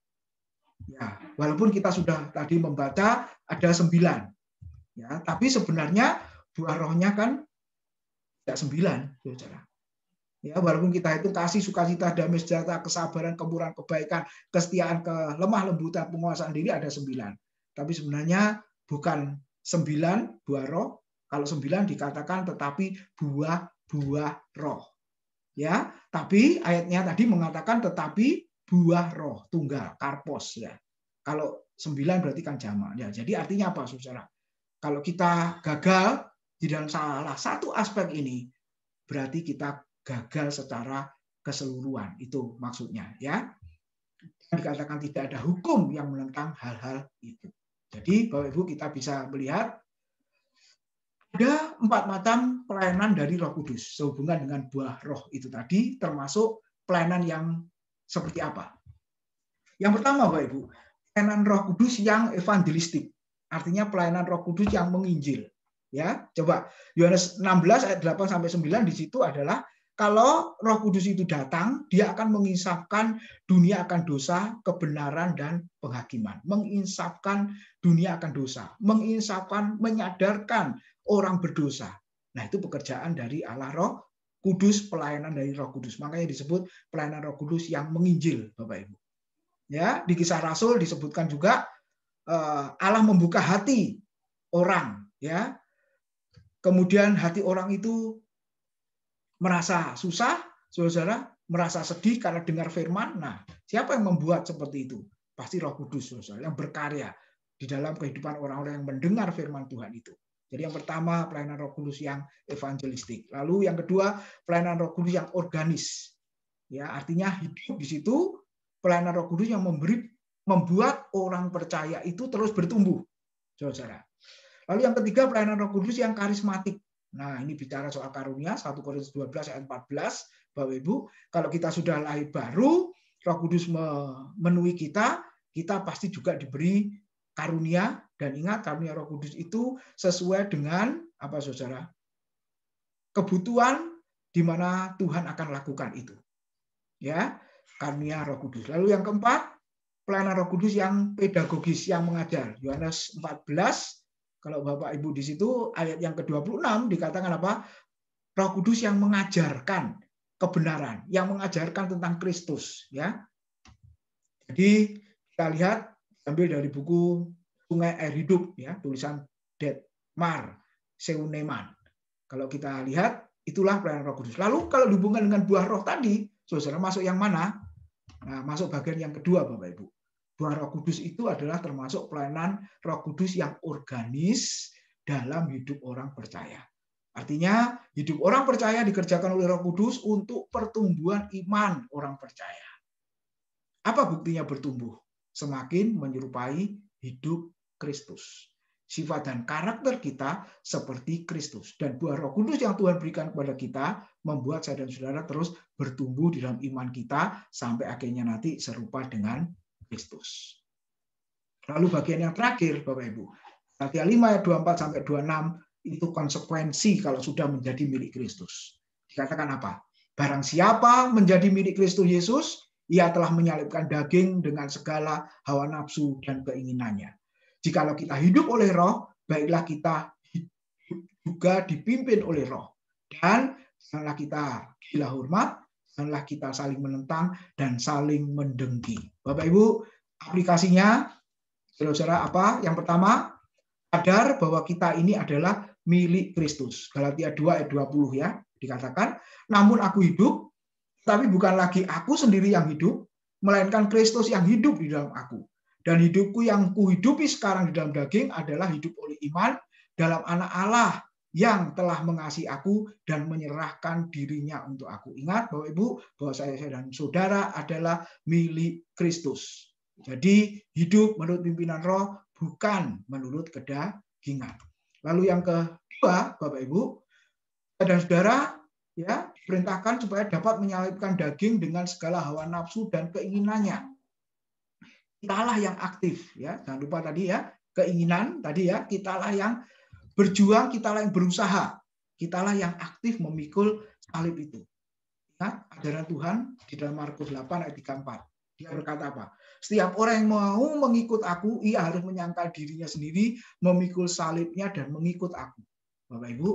Ya, walaupun kita sudah tadi membaca ada 9, ya, tapi sebenarnya buah rohnya kan tidak 9, saudara. Ya, walaupun kita itu kasih, sukacita, damai sejahtera, kesabaran, kemurahan, kebaikan, kesetiaan, kelemah lembutan, penguasaan diri ada 9. Tapi sebenarnya bukan 9 buah roh. Kalau 9 dikatakan tetapi buah roh. Ya, tapi ayatnya tadi mengatakan tetapi buah roh tunggal, karpos, ya. Kalau 9 berarti kan jamak. Ya, jadi artinya apa, saudara? Kalau kita gagal di dalam salah satu aspek ini, berarti kita gagal secara keseluruhan. Itu maksudnya, ya. Dikatakan tidak ada hukum yang menentang hal-hal itu. Jadi, Bapak Ibu, kita bisa melihat ada 4 macam pelayanan dari Roh Kudus sehubungan dengan buah roh itu tadi, termasuk pelayanan yang seperti apa. Yang pertama, Bapak Ibu, pelayanan Roh Kudus yang evangelistik, artinya pelayanan Roh Kudus yang menginjil. Ya, coba Yohanes 16 ayat 8 sampai 9 di situ adalah Kalau Roh Kudus itu datang, dia akan menginsafkan dunia akan dosa, kebenaran, dan penghakiman. Menginsafkan dunia akan dosa. Menginsafkan, menyadarkan orang berdosa. Nah, itu pekerjaan dari Allah Roh Kudus, pelayanan dari Roh Kudus. Makanya disebut pelayanan Roh Kudus yang menginjil, Bapak Ibu. Ya, di Kisah Rasul disebutkan juga Allah membuka hati orang, ya. Kemudian hati orang itu merasa susah, saudara, merasa sedih karena dengar firman. Nah, siapa yang membuat seperti itu? Pasti Roh Kudus, saudara, yang berkarya di dalam kehidupan orang-orang yang mendengar firman Tuhan itu. Jadi yang pertama, pelayanan Roh Kudus yang evangelistik. Lalu yang kedua, pelayanan Roh Kudus yang organis. Ya, artinya hidup di situ pelayanan Roh Kudus yang membuat orang percaya itu terus bertumbuh, saudara. Lalu yang ketiga, pelayanan Roh Kudus yang karismatik. Nah, ini bicara soal karunia, 1 Korintus 12 ayat 14, Bapak Ibu. Kalau kita sudah lahir baru, Roh Kudus memenuhi kita, kita pasti juga diberi karunia. Dan ingat, karunia Roh Kudus itu sesuai dengan apa, saudara? Kebutuhan di mana Tuhan akan lakukan itu. Ya, karunia Roh Kudus. Lalu yang keempat, pelayanan Roh Kudus yang pedagogis, yang mengajar. Yohanes 14, kalau Bapak Ibu di situ ayat yang ke-26 dikatakan apa? Roh Kudus yang mengajarkan kebenaran, yang mengajarkan tentang Kristus, ya. Jadi kita lihat ambil dari buku Sungai Air Hidup, ya, tulisan Detmar Seuneman. Kalau kita lihat itulah pelayanan Roh Kudus. Lalu kalau dihubungkan dengan buah roh tadi, saudara, masuk yang mana? Nah, masuk bagian yang kedua, Bapak Ibu. Buah Roh Kudus itu adalah termasuk pelayanan Roh Kudus yang organis dalam hidup orang percaya. Artinya, hidup orang percaya dikerjakan oleh Roh Kudus untuk pertumbuhan iman orang percaya. Apa buktinya bertumbuh? Semakin menyerupai hidup Kristus. Sifat dan karakter kita seperti Kristus. Dan buah Roh Kudus yang Tuhan berikan kepada kita membuat saya dan saudara terus bertumbuh di dalam iman kita sampai akhirnya nanti serupa dengan Kristus. Lalu bagian yang terakhir, Bapak Ibu, Galatia 5 ayat 24 sampai 26 itu konsekuensi kalau sudah menjadi milik Kristus. Dikatakan apa? Barang siapa menjadi milik Kristus Yesus, ia telah menyalibkan daging dengan segala hawa nafsu dan keinginannya. Jikalau kita hidup oleh Roh, baiklah kita juga dipimpin oleh Roh. Dan janganlah kita gila hormat, janganlah kita saling menentang dan saling mendengki. Bapak Ibu, aplikasinya, saudara, apa? Yang pertama, sadar bahwa kita ini adalah milik Kristus. Galatia 2 ayat 20 ya, dikatakan, namun aku hidup, tapi bukan lagi aku sendiri yang hidup, melainkan Kristus yang hidup di dalam aku. Dan hidupku yang kuhidupi sekarang di dalam daging adalah hidup oleh iman dalam Anak Allah yang telah mengasihi aku dan menyerahkan dirinya untuk aku. Ingat, Bapak Ibu, bahwa saya dan saudara adalah milik Kristus. Jadi hidup menurut pimpinan Roh, bukan menurut kedagingan. Lalu yang kedua, Bapak Ibu, saya dan saudara ya diperintahkan supaya dapat menyalibkan daging dengan segala hawa nafsu dan keinginannya. Kitalah yang aktif, ya. Jangan lupa tadi ya, keinginan tadi ya, kitalah yang berjuang, kitalah yang berusaha, kitalah yang aktif memikul salib itu. Nah, ajaran Tuhan di dalam Markus 8 ayat 34. Dia berkata apa? Setiap orang yang mau mengikut aku, ia harus menyangkal dirinya sendiri, memikul salibnya dan mengikut aku. Bapak Ibu,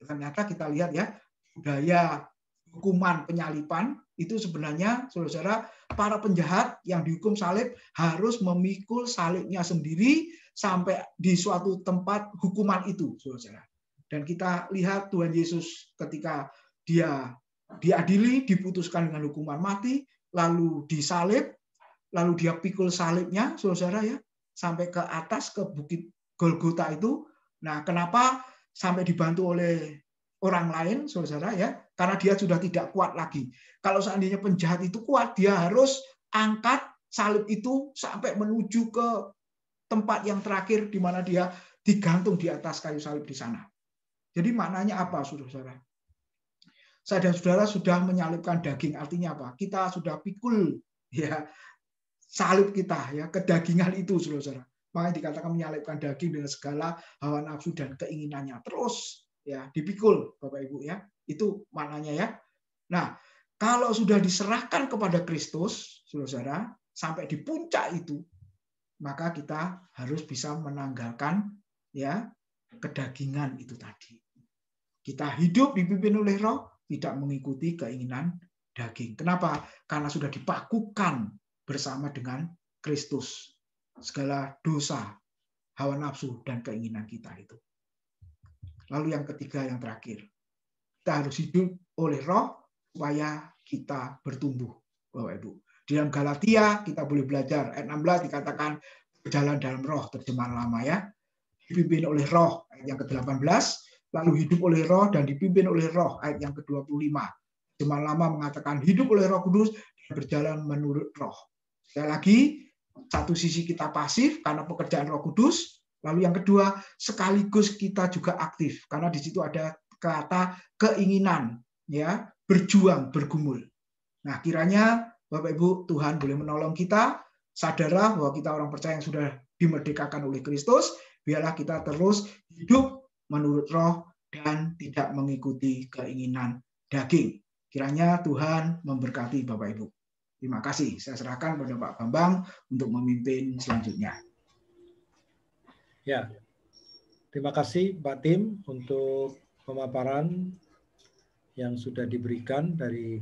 ternyata kita lihat ya, budaya hukuman penyaliban itu sebenarnya, saudara, para penjahat yang dihukum salib harus memikul salibnya sendiri sampai di suatu tempat hukuman itu, saudara. Dan kita lihat Tuhan Yesus ketika dia diadili, diputuskan dengan hukuman mati, lalu disalib, lalu dia pikul salibnya, saudara ya, sampai ke atas ke bukit Golgota itu. Nah, kenapa sampai dibantu oleh orang lain, saudara ya? Karena dia sudah tidak kuat lagi. Kalau seandainya penjahat itu kuat, dia harus angkat salib itu sampai menuju ke tempat yang terakhir di mana dia digantung di atas kayu salib di sana. Jadi maknanya apa, saudara? Saya dan saudara sudah menyalibkan daging, artinya apa? Kita sudah pikul ya salib kita ya, kedagingan itu, saudara. Makanya dikatakan menyalibkan daging dengan segala hawa nafsu dan keinginannya. Terus ya, dipikul Bapak Ibu ya. Itu maknanya ya. Nah, kalau sudah diserahkan kepada Kristus, Saudara, sampai di puncak itu, maka kita harus bisa menanggalkan ya kedagingan itu tadi. Kita hidup dipimpin oleh Roh, tidak mengikuti keinginan daging. Kenapa? Karena sudah dipakukan bersama dengan Kristus. Segala dosa, hawa nafsu, dan keinginan kita itu. Lalu yang ketiga, yang terakhir. Kita harus hidup oleh Roh supaya kita bertumbuh, Bapak Ibu. Di dalam Galatia kita boleh belajar, ayat 16 dikatakan berjalan dalam Roh, terjemahan lama ya. Dipimpin oleh Roh, ayat yang ke-18. Lalu hidup oleh Roh dan dipimpin oleh Roh, ayat yang ke-25. Terjemahan lama mengatakan hidup oleh Roh Kudus dan berjalan menurut Roh. Sekali lagi, satu sisi kita pasif karena pekerjaan Roh Kudus, lalu yang kedua sekaligus kita juga aktif karena di situ ada kata keinginan, ya, berjuang, bergumul. Nah, kiranya Bapak Ibu, Tuhan boleh menolong kita, sadarlah bahwa kita orang percaya yang sudah dimerdekakan oleh Kristus, biarlah kita terus hidup menurut Roh dan tidak mengikuti keinginan daging. Kiranya Tuhan memberkati Bapak Ibu. Terima kasih. Saya serahkan pada Pak Bambang untuk memimpin selanjutnya. Ya, terima kasih Pak Tim untuk pemaparan yang sudah diberikan dari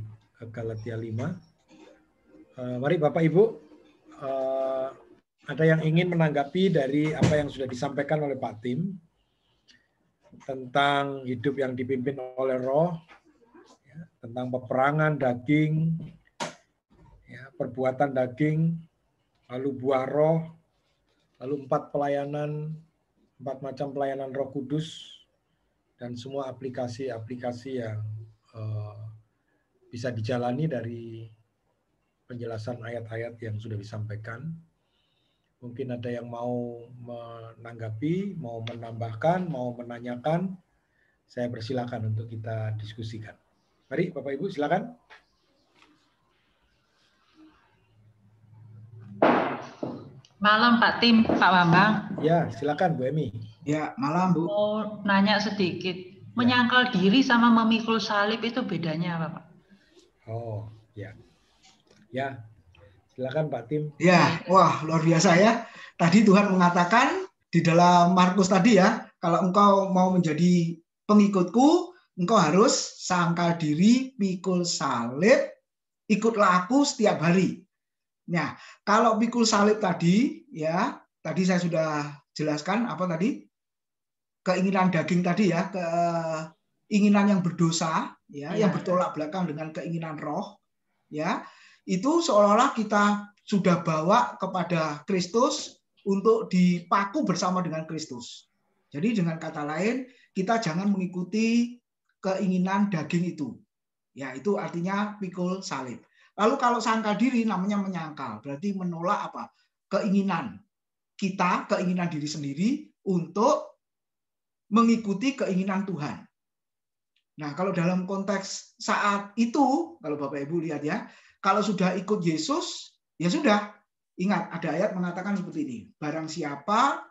Galatia 5. Mari Bapak Ibu, ada yang ingin menanggapi dari apa yang sudah disampaikan oleh Pak Tim tentang hidup yang dipimpin oleh Roh, ya, tentang peperangan daging, ya, perbuatan daging, lalu buah Roh, lalu 4 macam pelayanan Roh Kudus, dan semua aplikasi-aplikasi yang bisa dijalani dari penjelasan ayat-ayat yang sudah disampaikan. Mungkin ada yang mau menanggapi, mau menambahkan, mau menanyakan. Saya persilakan untuk kita diskusikan. Mari Bapak Ibu silakan. Malam Pak Tim, Pak Bambang. Ya, silakan Bu Emi. Ya, malam Bu. Mau nanya sedikit. Menyangkal diri sama memikul salib itu bedanya apa, Pak? Oh, ya. Ya, silakan Pak Tim. Ya, wah luar biasa ya. Tadi Tuhan mengatakan di dalam Markus tadi ya, kalau engkau mau menjadi pengikutku, engkau harus sangkal diri, pikul salib, ikutlah aku setiap hari. Nah, kalau pikul salib tadi, ya, tadi saya sudah jelaskan apa tadi? Keinginan daging tadi ya, keinginan yang berdosa, ya, yang bertolak belakang dengan keinginan roh, ya, itu seolah-olah kita sudah bawa kepada Kristus untuk dipaku bersama dengan Kristus. Jadi dengan kata lain, kita jangan mengikuti keinginan daging itu. Ya, itu artinya pikul salib. Lalu kalau sangkal diri namanya menyangkal, berarti menolak apa? Keinginan kita, keinginan diri sendiri untuk mengikuti keinginan Tuhan. Nah, kalau dalam konteks saat itu, kalau Bapak Ibu lihat ya, kalau sudah ikut Yesus, ya sudah. Ingat, ada ayat mengatakan seperti ini. Barang siapa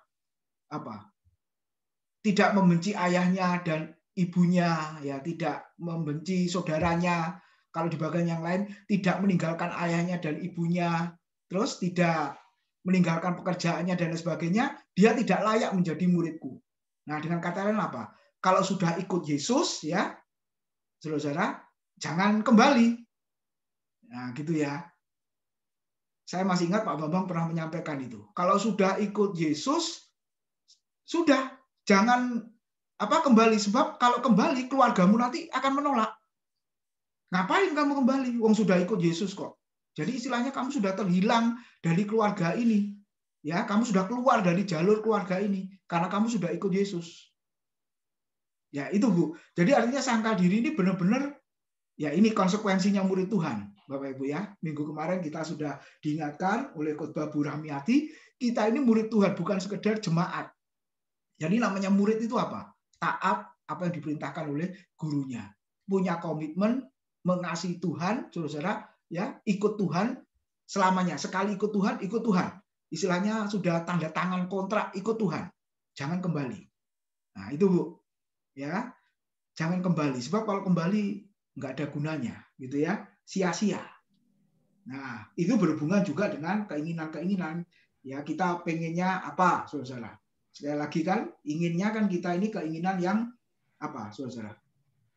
tidak membenci ayahnya dan ibunya, ya tidak membenci saudaranya, kalau di bagian yang lain tidak meninggalkan ayahnya dan ibunya, terus tidak meninggalkan pekerjaannya dan lain sebagainya, dia tidak layak menjadi muridku. Nah, dengan kata lain apa? Kalau sudah ikut Yesus, ya, saudara, jangan kembali. Nah, gitu ya. Saya masih ingat Pak Bambang pernah menyampaikan itu. Kalau sudah ikut Yesus, sudah jangan kembali, sebab kalau kembali keluargamu nanti akan menolak. Ngapain kamu kembali? Wong sudah ikut Yesus kok. Jadi istilahnya kamu sudah terhilang dari keluarga ini. Ya, kamu sudah keluar dari jalur keluarga ini karena kamu sudah ikut Yesus. Ya, itu Bu. Jadi artinya sangkal diri ini benar-benar ya ini konsekuensinya murid Tuhan. Bapak Ibu ya, minggu kemarin kita sudah diingatkan oleh khotbah Bu Rahmiati, kita ini murid Tuhan bukan sekedar jemaat. Jadi namanya murid itu apa? Taat apa yang diperintahkan oleh gurunya. Punya komitmen mengasihi Tuhan, saudara, ya, ikut Tuhan selamanya. Sekali ikut Tuhan, ikut Tuhan. Istilahnya sudah tanda tangan kontrak ikut Tuhan. Jangan kembali. Nah, itu Bu. Ya. jangan kembali. Sebab kalau kembali nggak ada gunanya, gitu ya, sia-sia. Nah, itu berhubungan juga dengan keinginan-keinginan. Ya, kita pengennya apa, saudara? Sekali lagi kan, inginnya kan kita ini keinginan yang apa, saudara?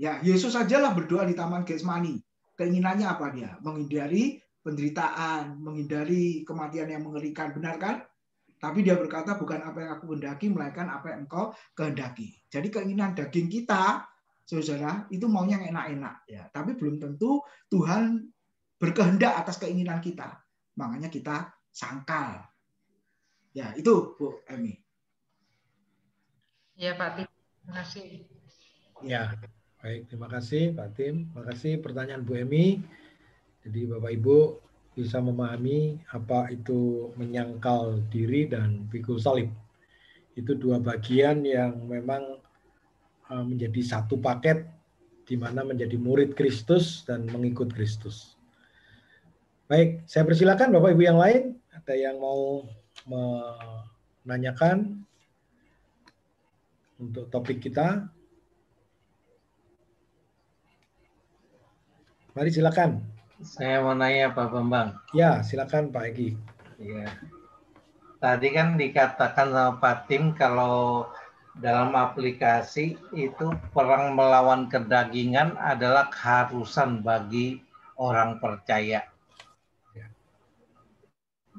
Ya, Yesus sajalah berdoa di Taman Getsemani. Keinginannya apa dia? Menghindari penderitaan, menghindari kematian yang mengerikan, benar kan? Tapi dia berkata, bukan apa yang aku kehendaki, melainkan apa yang engkau kehendaki. Jadi keinginan daging kita, saudara, itu maunya yang enak-enak. Ya, tapi belum tentu Tuhan berkehendak atas keinginan kita. Makanya kita sangkal. Ya, itu Bu Emi. Ya Pak Tim, terima kasih. Ya, baik. Terima kasih Pak Tim. Terima kasih pertanyaan Bu Emi. Jadi Bapak Ibu bisa memahami apa itu menyangkal diri dan pikul salib. Itu dua bagian yang memang menjadi satu paket di mana menjadi murid Kristus dan mengikut Kristus. Baik, saya persilakan Bapak Ibu yang lain. Ada yang mau menanyakan untuk topik kita? Mari silakan. Saya mau nanya Pak Bambang. Ya, silakan Pak Egi. Ya. Tadi kan dikatakan sama Pak Tim kalau dalam aplikasi itu perang melawan kedagingan adalah keharusan bagi orang percaya.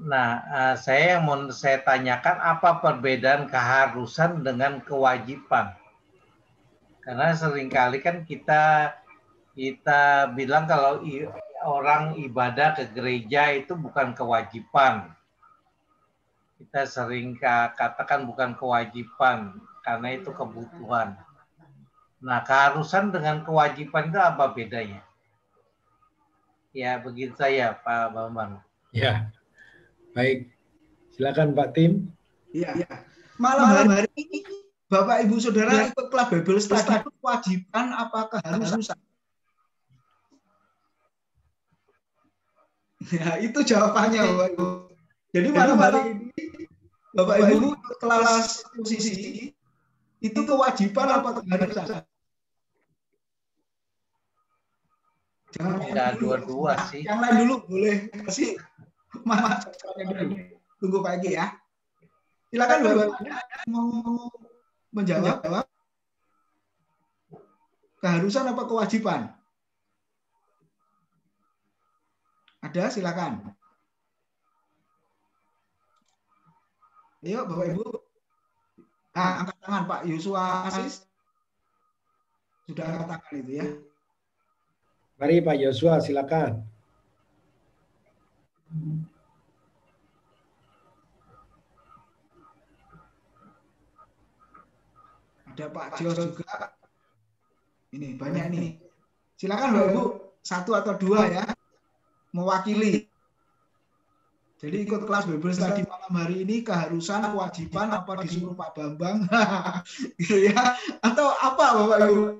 Nah, saya mau saya tanyakan apa perbedaan keharusan dengan kewajiban? Karena seringkali kan kita bilang kalau orang ibadah ke gereja itu bukan kewajiban. Kita sering katakan bukan kewajiban karena itu kebutuhan. Nah, keharusan dengan kewajiban itu apa bedanya? Ya, begitu saya Pak Bambang. Ya. Baik, silakan Pak Tim. Iya. Malam hari ini Bapak Ibu Saudara ikut kelas Bible Study itu kewajiban apa keharusan? Ya, itu jawabannya Bapak Ibu. Jadi malam hari ini Bapak Ibu ikut kelas posisi itu kewajiban apa keharusan? Jangan Enggak dua-dua sih. Yang lain dulu boleh kasih. Mas, tunggu Pak Egi ya. Silakan Bapak mau menjawab keharusan apa kewajiban? Ada, silakan. Ayo Bapak Ibu. Nah, angkat tangan Pak Yosua Asis. Sudah angkat tangan itu ya. Mari Pak Yosua, silakan. Ada Pak Jos juga. Ini banyak nih. Silakan Bapak Ibu, satu atau dua ya, mewakili. Jadi ikut kelas Bible Study malam hari ini keharusan, kewajiban apa disuruh Pak Bambang, gitu ya? Atau apa Bapak Ibu?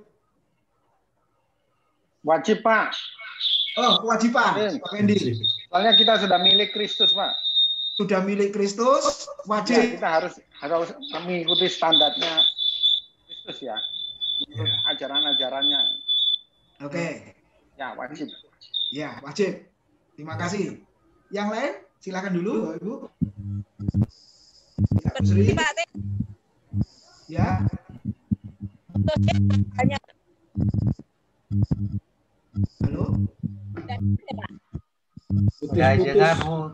Wajib Pak. Oh, kewajiban. Pak Fendi. Soalnya kita sudah milik Kristus Pak. Sudah milik Kristus, wajib. Ya, kita harus mengikuti standarnya Kristus ya. Menurut ajaran-ajarannya. Oke. Ya, wajib. Ya, wajib. Terima kasih. Yang lain, silakan dulu, Bapak Ibu. Ya. Halo.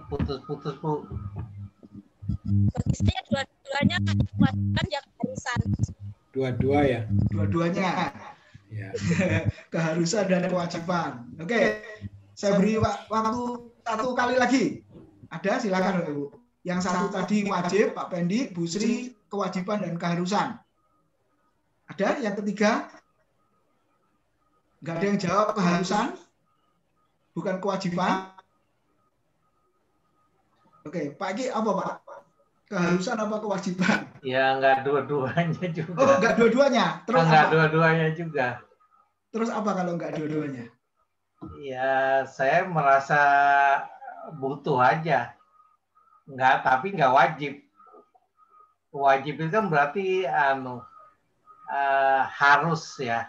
Putus-putus Bu. Bagi saya dua-duanya kewajiban ya keharusan. Dua-dua ya? Dua-duanya. Ya. Keharusan dan kewajiban. Oke. Saya beri waktu satu kali lagi. Ada, silakan Bapak Ibu. Yang satu tadi wajib, Pak Pendi, Bu Sri, kewajiban dan keharusan. Ada yang ketiga? Nggak ada yang jawab keharusan? Bukan kewajiban? Oke, Pak Egi apa Pak? Keharusan apa kewajiban? Ya, enggak dua-duanya juga. Oh, enggak dua-duanya. Terus enggak apa? dua-duanya juga. Terus apa kalau enggak dua-duanya? Ya, saya merasa butuh aja. Tapi enggak wajib. Wajib itu kan berarti harus ya.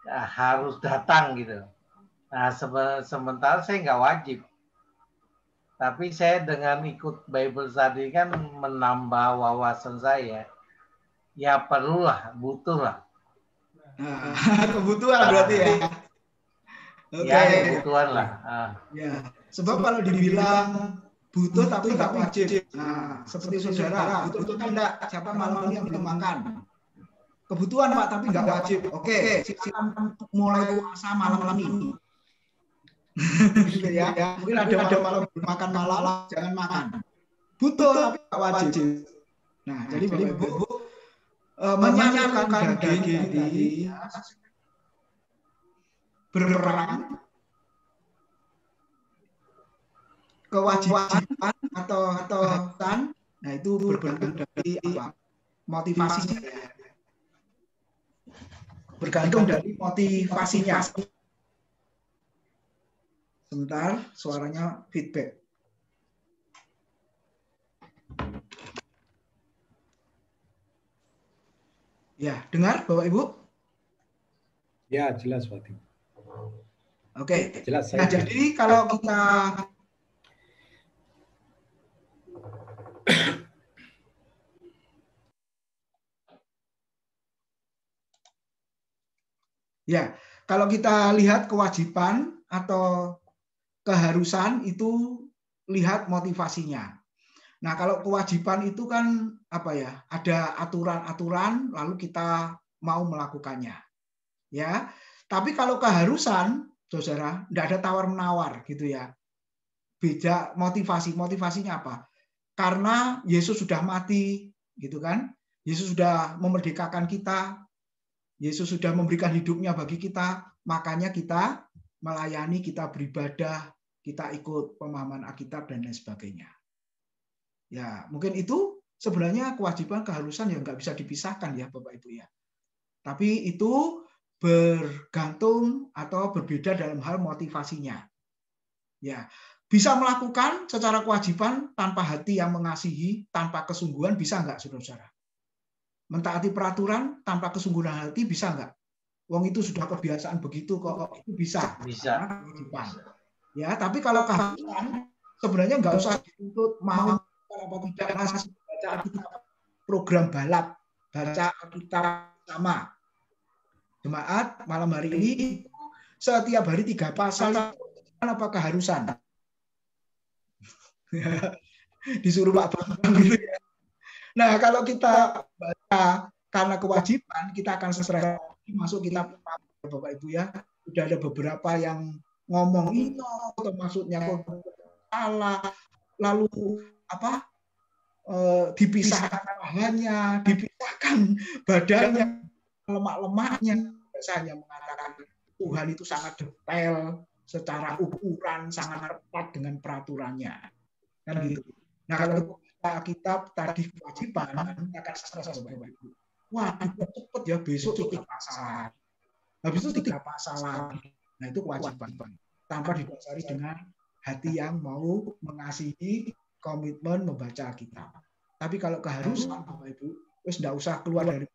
harus datang gitu. Nah, sementara saya nggak wajib. Tapi saya dengan ikut Bible study kan menambah wawasan saya. Ya perlulah, butuhlah. Nah, kebutuhan berarti ya. Oke. Ya, kebutuhan lah. Ya, sebab kalau dibilang butuh tapi nggak wajib. Nah, seperti saudara, butuh kan enggak? Siapa malam ini yang belum makan? Kebutuhan Pak, tapi nggak wajib. Oke, silakan mulai puasa malam ini. Gitu ya. Mungkin ada malam belum makan malam, jangan makan. Butuh tapi nggak wajib. Nah, jadi Bapak Ibu menyatukan daging tadi berperang kewajiban atau hutang, nah itu bergantung dari apa? Motivasinya. Bergantung dari motivasinya. Sebentar, suaranya feedback. Ya, dengar Bapak Ibu? Ya, jelas Pak Tim. Oke. Jelas. Nah, jadi kalau kita ya, kalau kita lihat kewajiban atau keharusan itu lihat motivasinya. Nah, kalau kewajiban itu kan apa ya? Ada aturan-aturan lalu kita mau melakukannya. Ya. Tapi kalau keharusan, Saudara, tidak ada tawar-menawar gitu ya. Beda motivasinya apa? Karena Yesus sudah mati, gitu kan? Yesus sudah memerdekakan kita. Yesus sudah memberikan hidupnya bagi kita, makanya kita melayani, kita beribadah, kita ikut pemahaman Alkitab dan lain sebagainya. Ya, mungkin itu sebenarnya kewajiban keharusan yang nggak bisa dipisahkan ya Bapak Ibu ya. Tapi itu bergantung atau berbeda dalam hal motivasinya. Ya, bisa melakukan secara kewajiban tanpa hati yang mengasihi, tanpa kesungguhan, bisa nggak saudara-saudara? Mentaati peraturan tanpa kesungguhan hati bisa nggak? Wong itu sudah kebiasaan begitu kok, itu bisa. Bisa. Ya, tapi kalau keharusan sebenarnya nggak usah dituntut mau apa tidak masih baca program balap, baca Alkitab sama. Jemaat malam hari ini setiap hari 3 pasal, apa keharusan? Disuruh Pak Bambang gitu ya. Nah, kalau kita baca karena kewajiban, kita akan sesuai masuk kitab Bapak Ibu ya. Sudah ada beberapa yang ngomong itu atau maksudnya salah, lalu apa? Dipisahkan bahannya, dipisahkan badannya, lemak-lemaknya. Biasanya mengatakan Tuhan itu sangat detail secara ukuran, sangat tepat dengan peraturannya. Kan gitu. Nah, kalau Alkitab tadi kewajiban akan selesai Bapak Ibu. Wah, cepet ya, besok 3 pasal. Habis itu 3 pasal lagi. Nah, itu kewajiban. Tanpa didasari dengan hati yang mau mengasihi, komitmen membaca Alkitab. Tapi kalau keharusan Bapak Ibu, wis enggak usah keluar dari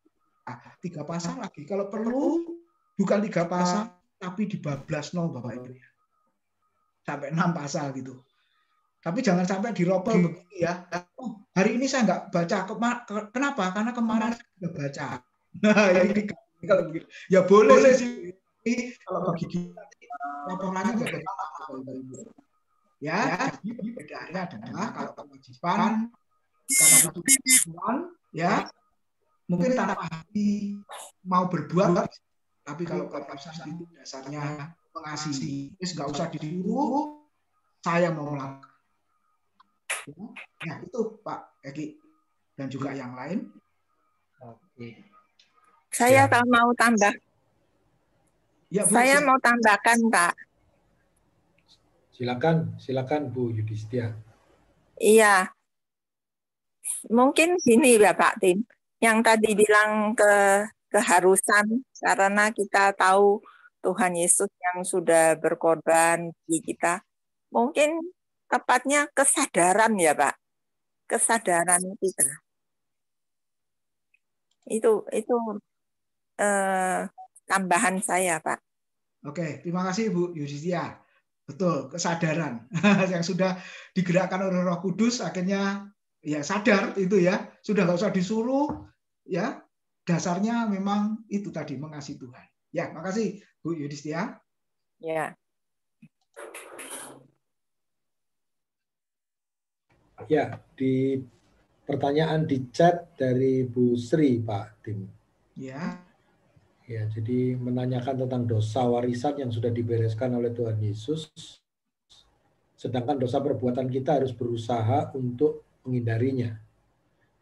3 pasal lagi. Kalau perlu bukan 3 pasal tapi dibablasno Bapak Ibu ya. Sampai 6 pasal gitu. Tapi jangan sampai diropel begini ya. Oh, hari ini saya nggak baca. Kenapa? Karena kemarin saya sudah baca. Nah, ini kalau begitu. Ya boleh sih. Kalau bagi kita laporannya bagaimana? Ya, jadi bedanya adalah kalau kewajiban karena itu kewajiban, ya mungkin tanpa hati mau berbuat, tapi kalau keharusan itu dasarnya mengasihi. Terus nggak usah disuruh, saya mau melakukan. Ya, itu Pak Eki dan juga yang lain. Oke. Saya mau tambah. Ya, Bu, saya mau tambahkan, Pak. Silakan Bu Yudhistia. Iya. Mungkin gini ya Pak Tim. Yang tadi bilang keharusan karena kita tahu Tuhan Yesus yang sudah berkorban bagi kita. Mungkin tepatnya kesadaran ya Pak, kesadaran kita. Itu tambahan saya, Pak. Oke, terima kasih Bu Yudhistia. Betul, kesadaran yang sudah digerakkan oleh Roh Kudus akhirnya ya sadar itu ya, sudah nggak usah disuruh ya, dasarnya memang itu tadi mengasihi Tuhan. Ya, makasih Bu Yudhistia. Ya. Ya, di pertanyaan di chat dari Bu Sri, Pak Tim. Ya. Ya, jadi menanyakan tentang dosa warisan yang sudah dibereskan oleh Tuhan Yesus, sedangkan dosa perbuatan kita harus berusaha untuk menghindarinya.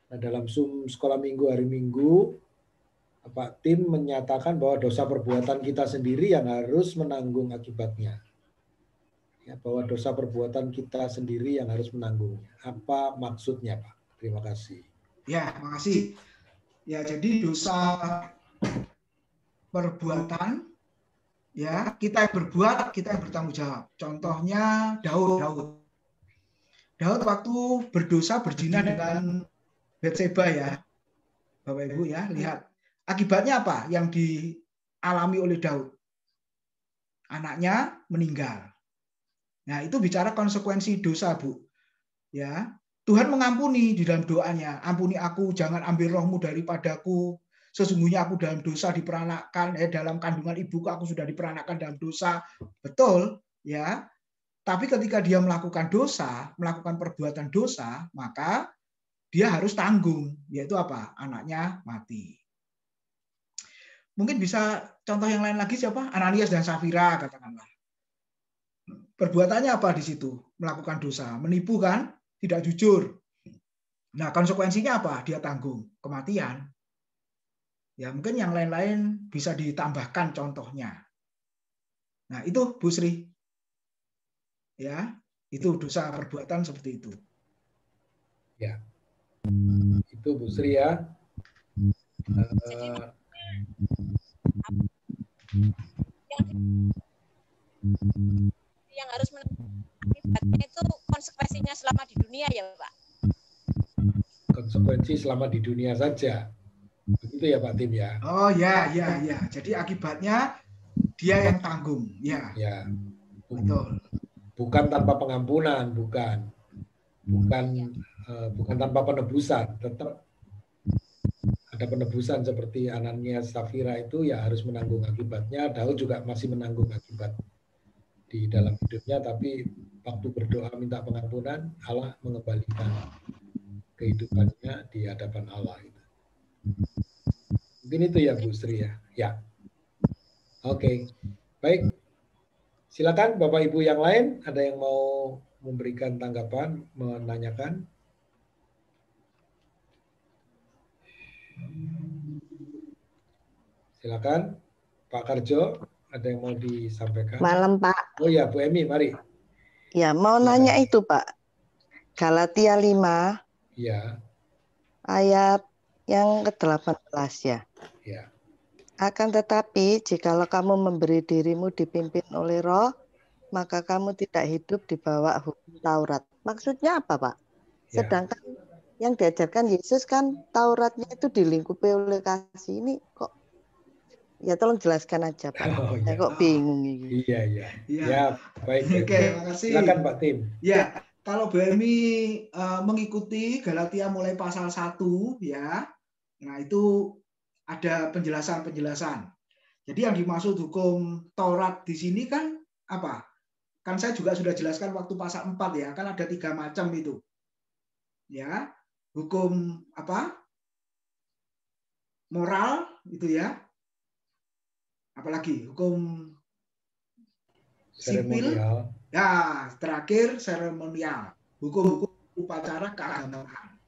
Nah, dalam Zoom sekolah minggu hari Minggu, Pak Tim menyatakan bahwa dosa perbuatan kita sendiri yang harus menanggung akibatnya. Ya, bahwa dosa perbuatan kita sendiri yang harus menanggungnya. Apa maksudnya, Pak? Terima kasih. Ya, makasih. Ya, jadi dosa perbuatan ya kita yang berbuat, kita yang bertanggung jawab. Contohnya Daud waktu berdosa berzina dengan Batseba ya, Bapak Ibu ya, lihat akibatnya apa yang dialami oleh Daud? Anaknya meninggal. Nah itu bicara konsekuensi dosa, Bu. Ya, Tuhan mengampuni di dalam doanya. Ampuni aku, jangan ambil rohmu daripadaku. Sesungguhnya aku dalam dosa diperanakkan, dalam kandungan ibuku aku sudah diperanakkan dalam dosa. Betul, ya. Tapi ketika dia melakukan dosa, melakukan perbuatan dosa, maka dia harus tanggung, yaitu apa? Anaknya mati. Mungkin bisa contoh yang lain lagi siapa? Ananias dan Safira katakanlah. Perbuatannya apa di situ? Melakukan dosa, menipu kan? Tidak jujur. Nah, konsekuensinya apa? Dia tanggung kematian. Ya, mungkin yang lain-lain bisa ditambahkan contohnya. Nah, itu Bu Sri. Ya, itu dosa perbuatan seperti itu. Ya. Itu Bu Sri ya. Yang harus menanggung itu konsekuensinya selama di dunia ya, Pak? Konsekuensi selama di dunia saja. Begitu ya Pak Tim ya? Oh ya. Jadi akibatnya dia yang tanggung. Ya. Ya. Betul. Bukan tanpa pengampunan, bukan tanpa penebusan. Tetap ada penebusan seperti Ananias Safira itu ya harus menanggung akibatnya. Daud juga masih menanggung akibat di dalam hidupnya, tapi waktu berdoa minta pengampunan, Allah mengembalikan kehidupannya di hadapan Allah. Mungkin itu ya Bu Sri ya. Ya. Oke. Baik. Silakan Bapak Ibu yang lain, ada yang mau memberikan tanggapan, menanyakan? Silakan Pak Karjo, ada yang mau disampaikan? Malam Pak. Oh ya Bu Emi, mari. Ya, mau nanya itu Pak. Galatia 5. Ya. Ayat yang ke-18 ya. Ya. Akan tetapi jikalau kamu memberi dirimu dipimpin oleh Roh, maka kamu tidak hidup di bawah hukum Taurat. Maksudnya apa, Pak? Ya. Sedangkan yang diajarkan Yesus kan Tauratnya itu dilingkupi oleh kasih. Ini kok? Ya tolong jelaskan aja, Pak. Oh, ya. Kok bingung ini. Iya. Ya, baik. Oke, makasih. Silakan Pak Tim. Ya, kalau BMI mengikuti Galatia mulai pasal 1 ya. Nah, itu ada penjelasan-penjelasan. Jadi yang dimaksud hukum Taurat di sini kan apa? Kan saya juga sudah jelaskan waktu pasal 4 ya, kan ada 3 macam itu. Ya, hukum apa? Moral itu ya. Apalagi hukum sipil. Ya, terakhir seremonial. Hukum upacara keagamaan.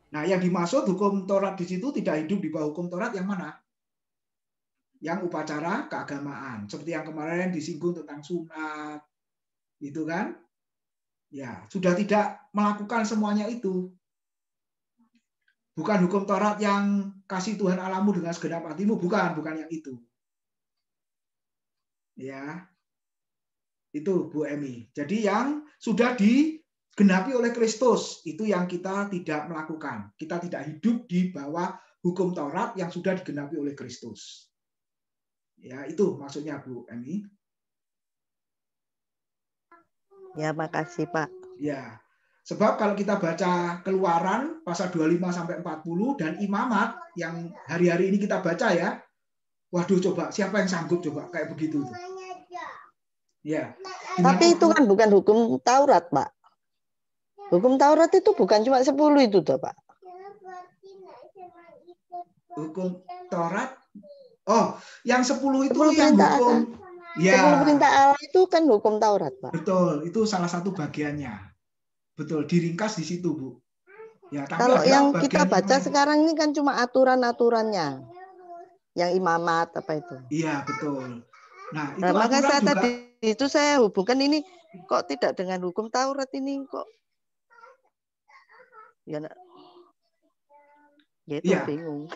Nah, yang dimaksud hukum Taurat di situ tidak hidup di bawah hukum Taurat yang mana? Yang upacara keagamaan. Seperti yang kemarin disinggung tentang sunat. Itu kan? Ya, sudah tidak melakukan semuanya itu. Bukan hukum Taurat yang kasih Tuhan Allahmu dengan segenap hatimu, bukan yang itu. Ya. Itu Bu Emi. Jadi yang sudah digenapi oleh Kristus, itu yang kita tidak melakukan. Kita tidak hidup di bawah hukum Taurat yang sudah digenapi oleh Kristus. Ya, itu maksudnya Bu Emi. Ya, makasih Pak. Ya. Sebab kalau kita baca Keluaran pasal 25 sampai 40 dan Imamat yang hari-hari ini kita baca ya. Waduh, coba siapa yang sanggup coba kayak begitu tuh. Ya. Tapi itu kan bukan hukum Taurat, Pak. Hukum Taurat itu bukan cuma 10 itu toh, Pak. Hukum Taurat. Oh, yang 10 itu 10 yang perintah hukum. Ya. 10 perintah Allah itu kan hukum Taurat, Pak. Betul, itu salah satu bagiannya. Betul, diringkas di situ, Bu. Ya, tapi kalau yang kita baca yang... sekarang ini kan cuma aturan-aturannya. Yang imamat apa itu? Iya, betul. Nah, itu maka saya juga... tadi itu saya hubungkan ini kok tidak dengan hukum Taurat ini kok. Ya, itu ya. Bingung.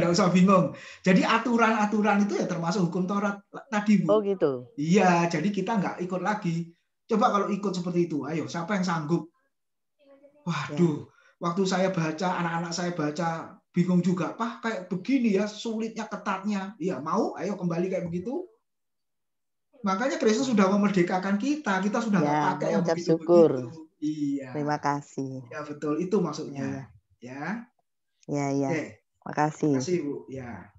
Nggak usah bingung. Jadi aturan-aturan itu ya termasuk hukum Taurat tadi, Bu. Oh gitu. Iya, jadi kita nggak ikut lagi. Coba kalau ikut seperti itu, ayo siapa yang sanggup? Waduh, waktu saya baca, anak-anak saya baca, bingung juga, Pak, kayak begini ya, sulitnya, ketatnya. Iya, mau? Ayo kembali kayak begitu. Makanya Kristus sudah memerdekakan kita sudah nggak pakai yang begitu-begitu. Iya. Terima kasih. Ya betul, itu maksudnya. Ya. Ya, ya. Oke. Makasih. Terima kasih, Bu. Ya.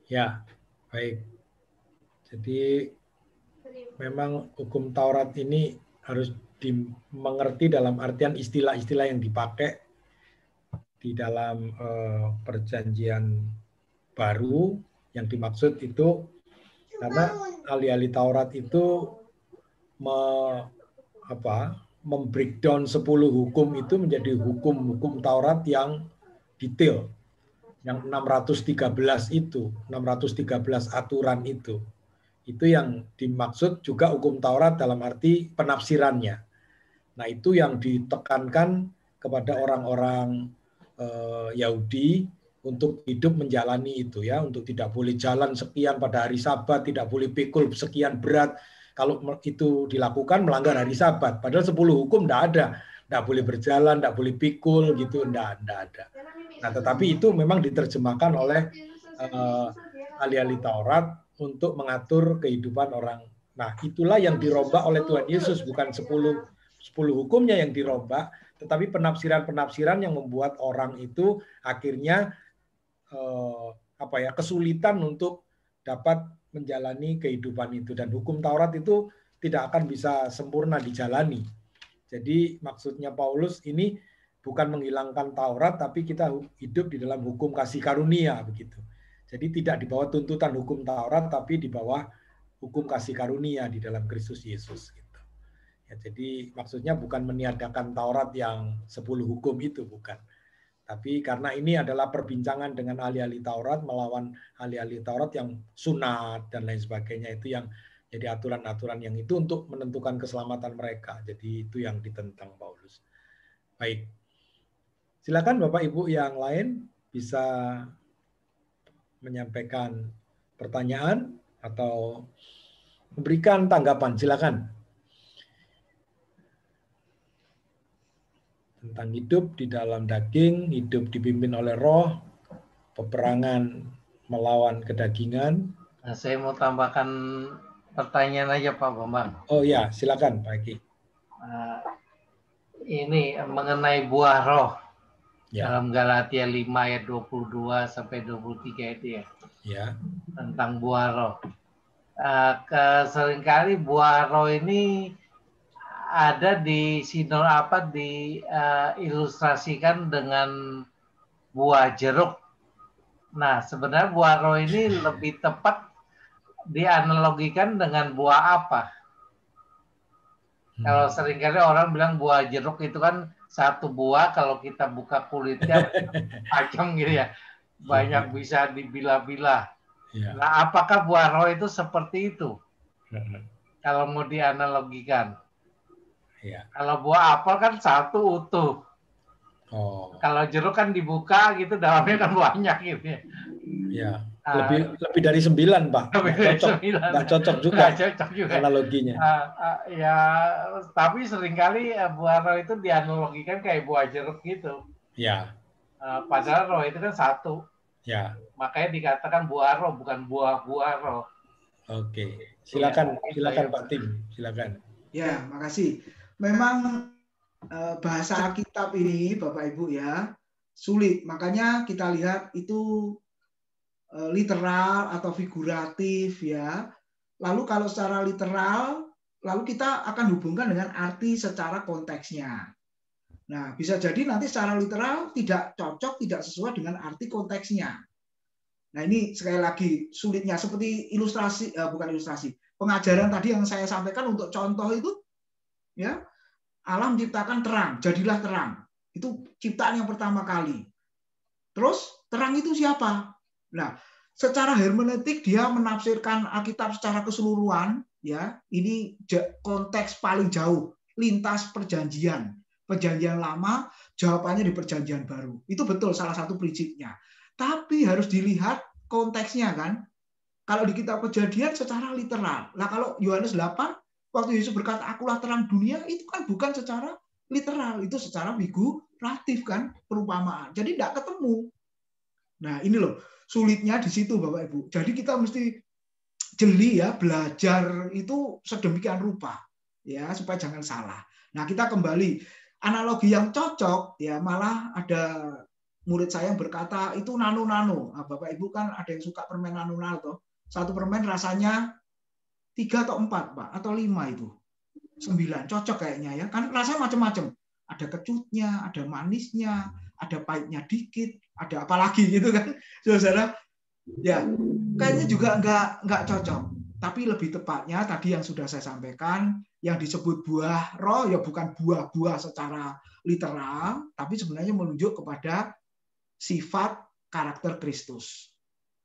Ya, baik. Jadi memang hukum Taurat ini harus dimengerti dalam artian istilah-istilah yang dipakai di dalam perjanjian baru yang dimaksud itu, karena ahli-ahli Taurat itu membreakdown 10 hukum itu menjadi hukum-hukum Taurat yang detail, yang 613 itu, 613 aturan itu yang dimaksud juga hukum Taurat dalam arti penafsirannya. Nah, itu yang ditekankan kepada orang-orang Yahudi untuk hidup menjalani itu ya, untuk tidak boleh jalan sekian pada hari Sabat, tidak boleh pikul sekian berat. Kalau itu dilakukan melanggar hari Sabat. Padahal 10 hukum tidak ada. Tidak boleh berjalan, tidak boleh pikul gitu, tidak ada. Nah, tetapi itu memang diterjemahkan oleh ahli-ahli Taurat untuk mengatur kehidupan orang. Nah, itulah yang dirombak oleh Tuhan Yesus, bukan 10 hukumnya yang dirombak, tetapi penafsiran-penafsiran yang membuat orang itu akhirnya kesulitan untuk dapat menjalani kehidupan itu, dan hukum Taurat itu tidak akan bisa sempurna dijalani. Jadi maksudnya Paulus ini bukan menghilangkan Taurat, tapi kita hidup di dalam hukum kasih karunia begitu. Jadi tidak di bawah tuntutan hukum Taurat, tapi di bawah hukum kasih karunia di dalam Kristus Yesus. Gitu. Ya, jadi maksudnya bukan meniadakan Taurat yang 10 hukum itu, bukan. Tapi karena ini adalah perbincangan dengan ahli-ahli Taurat melawan ahli-ahli Taurat yang sunat dan lain sebagainya, itu yang jadi aturan-aturan yang itu untuk menentukan keselamatan mereka. Jadi itu yang ditentang Paulus. Baik. Silakan Bapak Ibu yang lain bisa menyampaikan pertanyaan atau memberikan tanggapan. Silakan. Tentang hidup di dalam daging, hidup dipimpin oleh roh, peperangan melawan kedagingan. Nah, saya mau tambahkan pertanyaan aja Pak Bambang. Oh ya, silakan Pak Eki. Ini mengenai buah roh. Ya. Dalam Galatia 5 ayat 22 sampai 23 itu ya. Ya. Tentang buah roh. Seringkali buah roh ini ada di ilustrasikan dengan buah jeruk. Nah, sebenarnya buah roh ini lebih tepat dianalogikan dengan buah apa? Kalau seringkali orang bilang buah jeruk itu kan satu buah, kalau kita buka kulitnya tajam gitu ya, banyak bisa dibilah-bilah. Nah, apakah buah roh itu seperti itu? Kalau mau dianalogikan. Ya. Kalau buah apel kan satu utuh. Oh. Kalau jeruk kan dibuka gitu, dalamnya kan banyak gitu ya. Ya. Lebih dari 9, Pak. Nggak cocok juga analoginya. Ya, tapi seringkali buah roh itu dianalogikan kayak buah jeruk gitu. Ya. Padahal roh itu kan satu. Ya. Makanya dikatakan buah roh, bukan buah-buah roh. Oke, silakan, Ya, silakan Pak Tim, silakan. Ya, makasih. Memang bahasa Alkitab ini, Bapak Ibu ya, sulit. Makanya kita lihat itu literal atau figuratif ya. Lalu kalau secara literal, lalu kita akan hubungkan dengan arti secara konteksnya. Nah, bisa jadi nanti secara literal tidak cocok, tidak sesuai dengan arti konteksnya. Nah, ini sekali lagi sulitnya seperti ilustrasi, bukan ilustrasi, pengajaran tadi yang saya sampaikan untuk contoh itu, ya, Allah menciptakan terang, jadilah terang. Itu ciptaan yang pertama kali. Terus terang itu siapa? Nah, secara hermeneutik dia menafsirkan Alkitab secara keseluruhan, ya. Ini konteks paling jauh, lintas perjanjian. Perjanjian lama, jawabannya di perjanjian baru. Itu betul salah satu prinsipnya. Tapi harus dilihat konteksnya kan. Kalau di kitab Kejadian secara literal. Nah, kalau Yohanes 8 waktu Yesus berkata akulah terang dunia, itu kan bukan secara literal, itu secara figuratif kan, perumpamaan. Jadi tidak ketemu. Nah, ini loh sulitnya di situ Bapak Ibu. Jadi kita mesti jeli ya, belajar itu sedemikian rupa ya supaya jangan salah. Nah, kita kembali analogi yang cocok ya, malah ada murid saya yang berkata itu nano-nano. Nah, Bapak Ibu kan ada yang suka permen nano-nano toh. Satu permen rasanya 3 atau 4, Pak, atau 5 itu. 9, cocok kayaknya ya. Kan rasanya macam-macam. Ada kecutnya, ada manisnya, ada pahitnya dikit, ada apa lagi gitu kan. Saudara, ya kayaknya juga nggak cocok. Tapi lebih tepatnya tadi yang sudah saya sampaikan, yang disebut buah roh ya bukan buah-buah secara literal, tapi sebenarnya menunjuk kepada sifat karakter Kristus.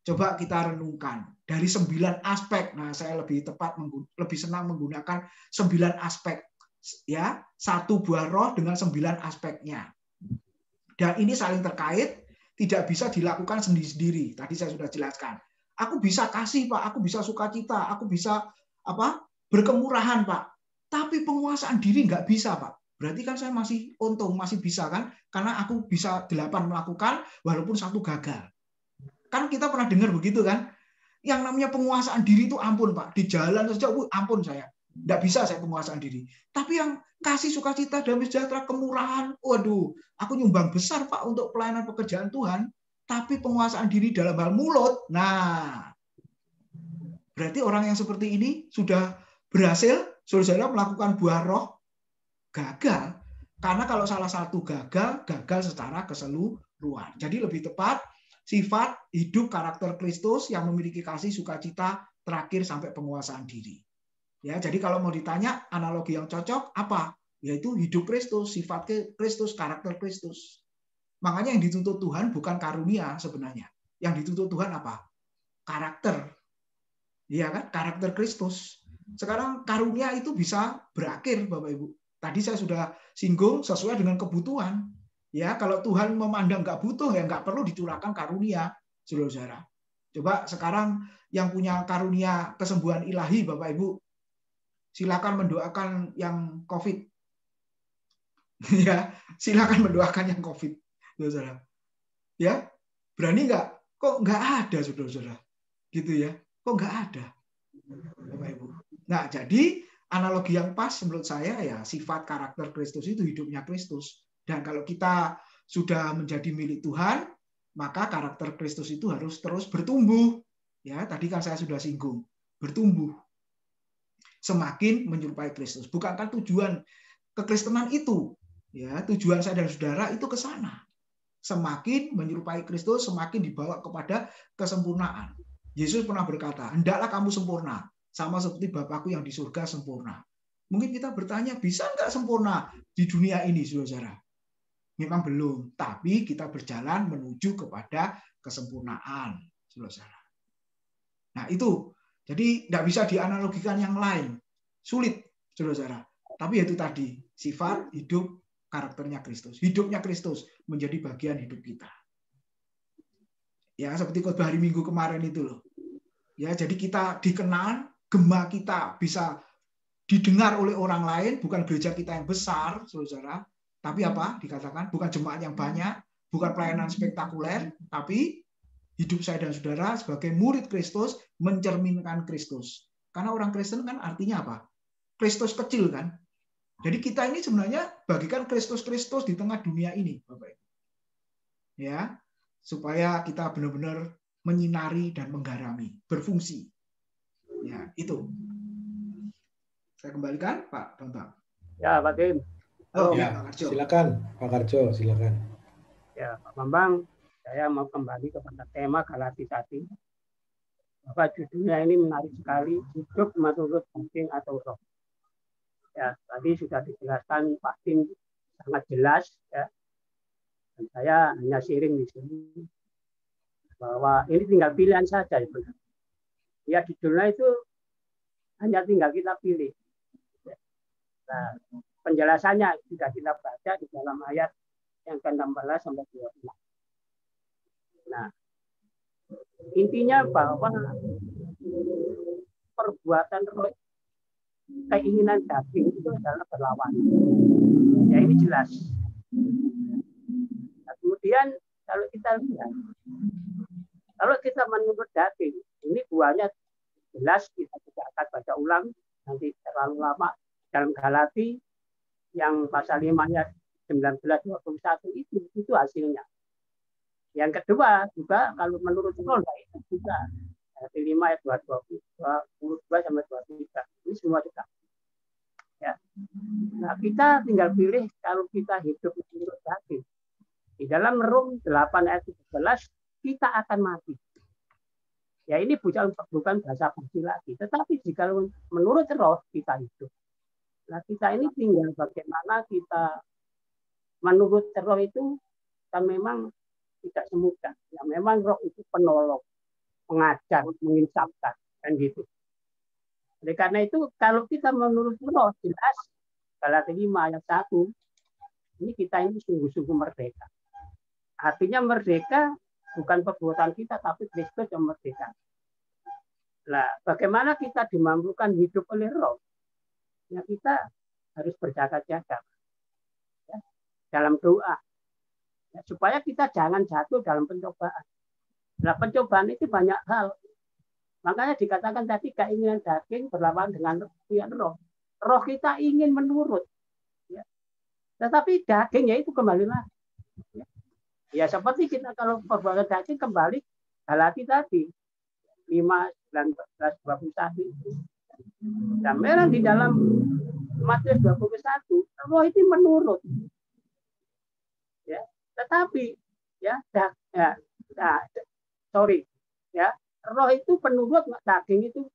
Coba kita renungkan dari 9 aspek. Nah, saya lebih senang menggunakan 9 aspek ya, 1 buah roh dengan 9 aspeknya. Dan ini saling terkait, tidak bisa dilakukan sendiri-sendiri. Tadi saya sudah jelaskan. Aku bisa kasih, Pak, aku bisa sukacita, aku bisa berkemurahan, Pak. Tapi penguasaan diri nggak bisa, Pak. Berarti kan saya masih untung, masih bisa kan? Karena aku bisa 8 melakukan, walaupun 1 gagal. Kan kita pernah dengar begitu kan? Yang namanya penguasaan diri itu ampun, Pak. Di jalan saja, ampun saya. Nggak bisa saya penguasaan diri. Tapi yang kasih sukacita, damai sejahtera, kemurahan, waduh, aku nyumbang besar, Pak, untuk pelayanan pekerjaan Tuhan. Tapi penguasaan diri dalam hal mulut, nah, berarti orang yang seperti ini sudah berhasil, saudara melakukan buah roh, gagal. Karena kalau salah satu gagal secara keseluruhan. Jadi lebih tepat, sifat hidup karakter Kristus yang memiliki kasih sukacita terakhir sampai penguasaan diri. Ya, jadi kalau mau ditanya analogi yang cocok apa? Yaitu hidup Kristus, sifat Kristus, karakter Kristus. Makanya yang dituntut Tuhan bukan karunia sebenarnya. Yang dituntut Tuhan apa? Karakter. Iya kan? Karakter Kristus. Sekarang karunia itu bisa berakhir, Bapak Ibu. Tadi saya sudah singgung sesuai dengan kebutuhan. Ya, kalau Tuhan memandang nggak butuh, ya nggak perlu dicurahkan karunia, saudara-saudara. Coba sekarang yang punya karunia kesembuhan ilahi, Bapak Ibu, silakan mendoakan yang COVID. Ya, silakan mendoakan yang COVID, saudara. Ya, berani nggak? Kok nggak ada, saudara-saudara? Gitu ya? Kok nggak ada, Bapak Ibu? Nah, jadi analogi yang pas menurut saya ya sifat karakter Kristus itu hidupnya Kristus. Dan kalau kita sudah menjadi milik Tuhan, maka karakter Kristus itu harus terus bertumbuh. Ya, tadi kan saya sudah singgung, bertumbuh. Semakin menyerupai Kristus. Bukankah tujuan kekristenan itu? Ya, tujuan saya dan saudara itu ke sana. Semakin menyerupai Kristus, semakin dibawa kepada kesempurnaan. Yesus pernah berkata, hendaklah kamu sempurna, sama seperti Bapakku yang di surga sempurna. Mungkin kita bertanya, bisa nggak sempurna di dunia ini, saudara? Memang belum, tapi kita berjalan menuju kepada kesempurnaan, saudara. Nah itu, jadi tidak bisa dianalogikan yang lain, sulit, saudara. Tapi itu tadi sifat hidup karakternya Kristus, hidupnya Kristus menjadi bagian hidup kita. Ya seperti khotbah hari Minggu kemarin itu loh. Ya jadi kita dikenal, gema kita bisa didengar oleh orang lain, bukan gereja kita yang besar, saudara. Tapi apa? Dikatakan bukan jemaat yang banyak, bukan pelayanan spektakuler, tapi hidup saya dan saudara sebagai murid Kristus mencerminkan Kristus. Karena orang Kristen kan artinya apa? Kristus kecil kan. Jadi kita ini sebenarnya bagikan Kristus-Kristus di tengah dunia ini, Bapak Ibu. Ya, supaya kita benar-benar menyinari dan menggarami, berfungsi. Ya, itu. Saya kembalikan Pak Bambang. Ya, Pak Tim. Oh, ya, Pak Karjo. Silakan, Pak Karjo, silakan. Ya, Pak Bambang, saya mau kembali kepada tema Galati tadi. Bahwa judulnya ini menarik sekali, hidup menurut daging atau roh. Ya, tadi sudah dijelaskan Pak Tim sangat jelas, ya. Dan saya hanya sharing di sini bahwa ini tinggal pilihan saja, itu. Ya, judulnya itu hanya tinggal kita pilih. Nah, penjelasannya sudah kita baca di dalam ayat yang ke-16 sampai 26. Nah, intinya bahwa perbuatan roh, keinginan daging itu adalah berlawanan. Ya, ini jelas. Nah, kemudian kalau kita lihat, kalau kita menurut daging, ini buahnya jelas, kita tidak akan baca ulang, nanti terlalu lama. Dalam Galati yang pasal 5 ayat 19-21 itu hasilnya. Yang kedua juga kalau menurut roh itu juga Galati 5 ayat 22 sampai 23. Ini semua juga. Ya. Nah, kita tinggal pilih kalau kita hidup menurut daging. Di dalam Rom 8 ayat 17 kita akan mati. Ya, ini bukan bahasa basi lagi, tetapi jika menurut roh kita hidup. Nah, kita ini tinggal bagaimana kita menurut roh itu kan memang tidak semudah. Ya, memang roh itu penolong, pengajar, menginsafkan, kan gitu. Oleh karena itu, kalau kita menurut roh jelas, Galati 5 ayat 1, ini kita ini sungguh-sungguh merdeka. Artinya merdeka bukan perbuatan kita, tapi Kristus yang merdeka. Nah, bagaimana kita dimampukan hidup oleh roh? Ya, kita harus berjaga-jaga ya, dalam doa ya, supaya kita jangan jatuh dalam pencobaan. Nah, pencobaan itu banyak hal. Makanya dikatakan tadi keinginan daging berlawanan dengan roh. Roh kita ingin menurut, ya. Tetapi dagingnya itu kembali lagi. Ya, seperti kita kalau perbuatan daging kembali Galati tadi 5:19-21 itu. Dan memang di dalam Matius 21 roh itu menurut. Ya, tetapi ya, roh itu penurut, daging itu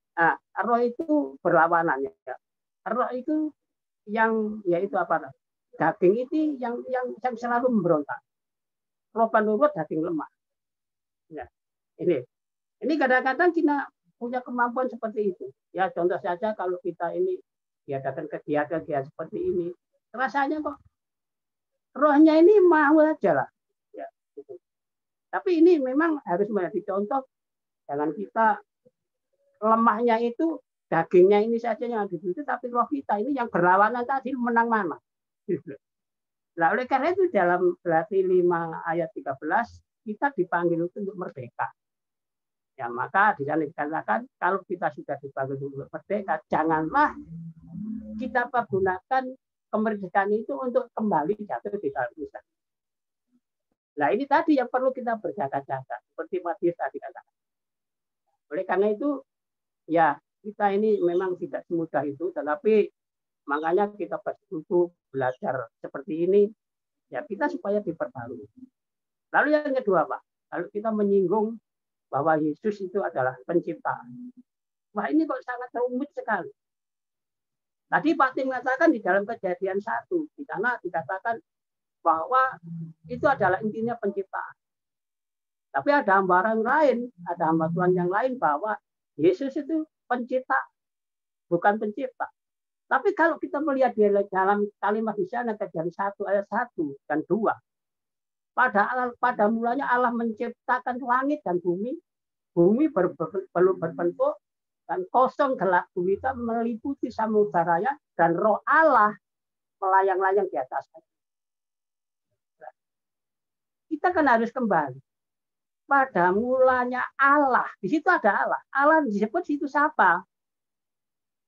roh itu berlawanan ya. Roh itu yang yaitu apa? Daging itu yang selalu memberontak. Roh penurut, daging lemah. Ya. Ini kadang-kadang kita punya kemampuan seperti itu. Ya, contoh saja kalau kita ini diadakan kegiatan-kegiatan seperti ini, rasanya kok rohnya ini mau aja lah. Ya, gitu. Tapi ini memang harus menjadi contoh. Jangan kita lemahnya itu dagingnya ini saja yang dibutuhkan, tapi roh kita ini yang berlawanan tadi menang mana. Nah, oleh karena itu dalam Galati 5 ayat 13 kita dipanggil untuk merdeka. Ya, maka di sana dikatakan kalau kita sudah dipanggil untuk merdeka, janganlah kita pergunakan kemerdekaan itu untuk kembali jatuh di dalam dosa. Nah, ini tadi yang perlu kita berjaga-jaga, seperti Matius tadi katakan. Oleh karena itu, ya kita ini memang tidak semudah itu, tetapi makanya kita perlu belajar seperti ini, ya kita supaya diperbarui. Lalu yang kedua, Pak, kalau kita menyinggung bahwa Yesus itu adalah pencipta. Wah, ini kok sangat rumit sekali. Tadi Pak Tim mengatakan di dalam Kejadian 1, di sana dikatakan bahwa itu adalah intinya penciptaan. Tapi ada gambaran lain, ada hamba Tuhan yang lain bahwa Yesus itu pencipta, bukan pencipta. Tapi kalau kita melihat di dalam kalimat di sana Kejadian 1 ayat 1 dan 2, pada mulanya Allah menciptakan langit dan bumi. Bumi belum berbentuk dan kosong gelap gulita meliputi samudera dan roh Allah melayang-layang di atas. Kita kan harus kembali. pada mulanya Allah. Di situ ada Allah. Allah disebut situ siapa?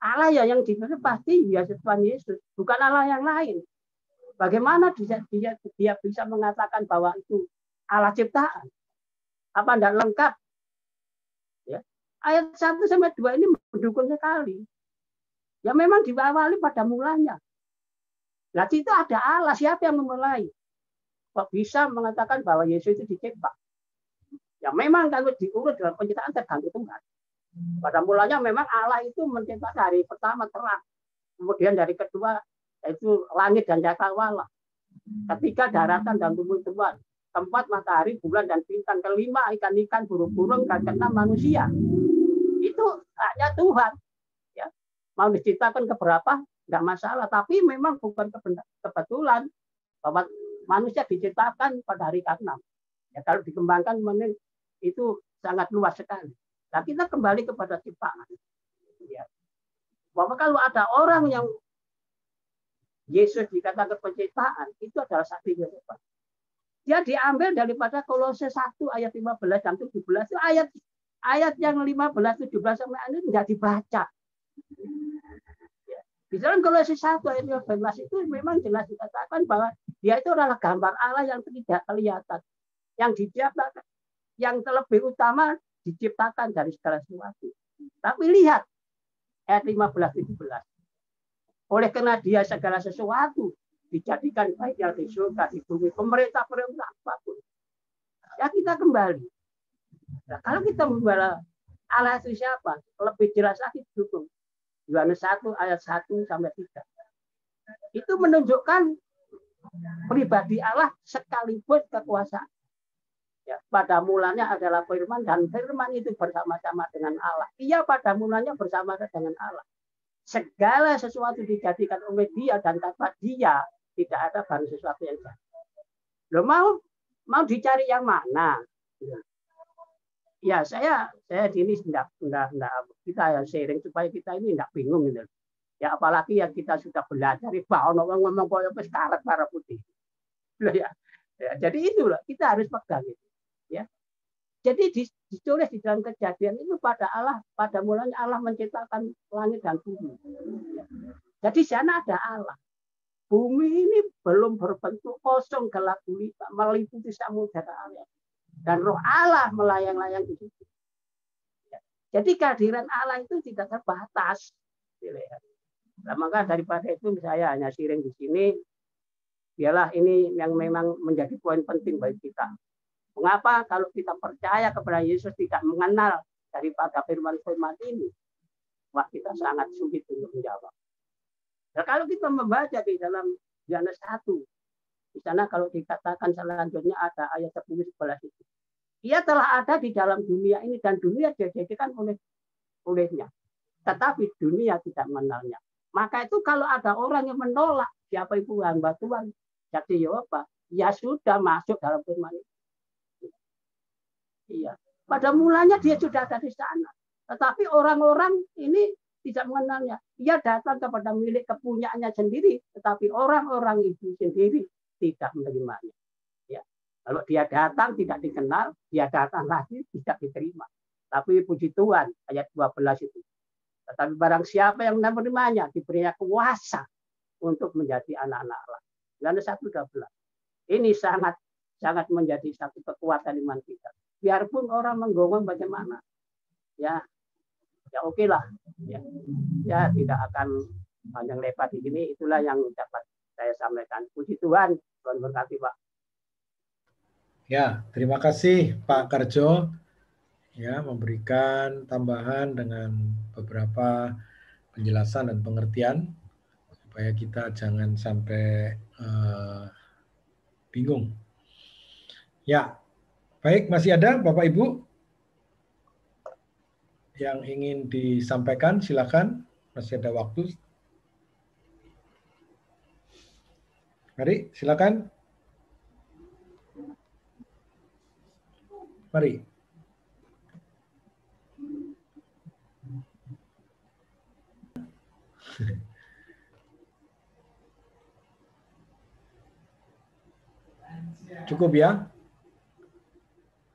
Allah ya yang disebut pasti ya Tuhan Yesus, bukan Allah yang lain. Bagaimana dia bisa mengatakan bahwa itu Allah ciptaan? Apa tidak lengkap? Ya. Ayat 1 sampai 2 ini mendukung sekali. Ya memang diawali pada mulanya. Nah, itu ada Allah, siapa yang memulai? Kok bisa mengatakan bahwa Yesus itu dicipta? Ya memang kalau diurut dalam penciptaan tergantung Tuhan. Pada mulanya memang Allah itu mencipta dari pertama terang. Kemudian dari kedua yaitu langit dan cakrawala. Ketiga daratan dan tumbuh-tumbuhan. Keempat matahari, bulan dan bintang. Kelima ikan-ikan, burung-burung, dan keenam manusia. Itu haknya Tuhan. Ya. Mau diciptakan keberapa nggak masalah. Tapi memang bukan kebetulan bahwa manusia diciptakan pada hari ke-6. Ya, kalau dikembangkan itu sangat luas sekali. Nah, kita kembali kepada ciptaan. Ya. Bahwa kalau ada orang yang Yesus dikatakan penciptaan, itu adalah saksi Yesus. Dia diambil daripada Kolose 1 ayat 15 dan 17. Itu ayat yang 15, 17 sampai ini tidak dibaca. Ya. Di dalam Kolose 1 ayat 15 itu memang jelas dikatakan bahwa dia itu adalah gambar Allah yang tidak kelihatan. Yang diciptakan, yang terlebih utama diciptakan dari segala sesuatu. Tapi lihat ayat 15-17. Oleh karena dia segala sesuatu dijadikan baik yang di surga, di bumi, pemerintah apapun. Ya kita kembali. Nah, kalau kita membela Allah itu siapa? Lebih jelas lagi dukung. Yohanes 1 ayat 1 sampai 3. Itu menunjukkan pribadi Allah sekaligus kekuasaan. Ya, pada mulanya adalah firman dan firman itu bersama-sama dengan Allah. Ia pada mulanya bersama dengan Allah. Segala sesuatu dijadikan oleh dia dan tanpa dia tidak ada baru sesuatu yang jadi. Lo mau dicari yang mana? Ya saya di ini tidak kita yang sharing supaya kita ini tidak bingung gitu. Ya apalagi yang kita sudah belajar bahwa ngomong koyo wis karet para putih. Ya, jadi itulah kita harus pegang itu. Ya. Jadi ditulis di dalam Kejadian itu pada mulanya Allah menciptakan langit dan bumi. Jadi sana ada Allah. Bumi ini belum berbentuk kosong gelap gulita meliputi samudera air. Dan roh Allah melayang-layang di situ. Jadi kehadiran Allah itu tidak terbatas. Nah, maka daripada itu saya hanya sharing di sini. Biarlah ini yang memang menjadi poin penting bagi kita. Mengapa kalau kita percaya kepada Yesus tidak mengenal daripada firman-firman ini, wah kita sangat sulit untuk menjawab. Nah, kalau kita membaca di dalam Yohanes 1, di sana kalau dikatakan selanjutnya ada ayat 10-11 itu. Ia telah ada di dalam dunia ini dan dunia dijadikan olehnya. Tetapi dunia tidak mengenalnya. Maka itu kalau ada orang yang menolak siapa itu hamba Tuhan, jadi apa? Ya sudah masuk dalam firman itu. Iya. Pada mulanya dia sudah ada di sana. Tetapi orang-orang ini tidak mengenalnya. Ia datang kepada milik kepunyaannya sendiri, tetapi orang-orang itu sendiri tidak menerimanya. Ya. Kalau dia datang tidak dikenal, dia datang lagi tidak diterima. Tapi puji Tuhan, ayat 12 itu. Tetapi barang siapa yang menerimanya, diberinya kuasa untuk menjadi anak-anak Allah. Yohanes 1:12. Ini sangat menjadi satu kekuatan iman kita. Biarpun orang menggonggong bagaimana, ya oke lah, ya tidak akan panjang lebar di sini. Itulah yang dapat saya sampaikan. Puji Tuhan, Tuhan berkati Pak. Ya, terima kasih Pak Karjo, ya memberikan tambahan dengan beberapa penjelasan dan pengertian supaya kita jangan sampai bingung. Ya. Baik, masih ada Bapak Ibu yang ingin disampaikan, silakan. Masih ada waktu. Mari, silakan. Mari. Cukup ya?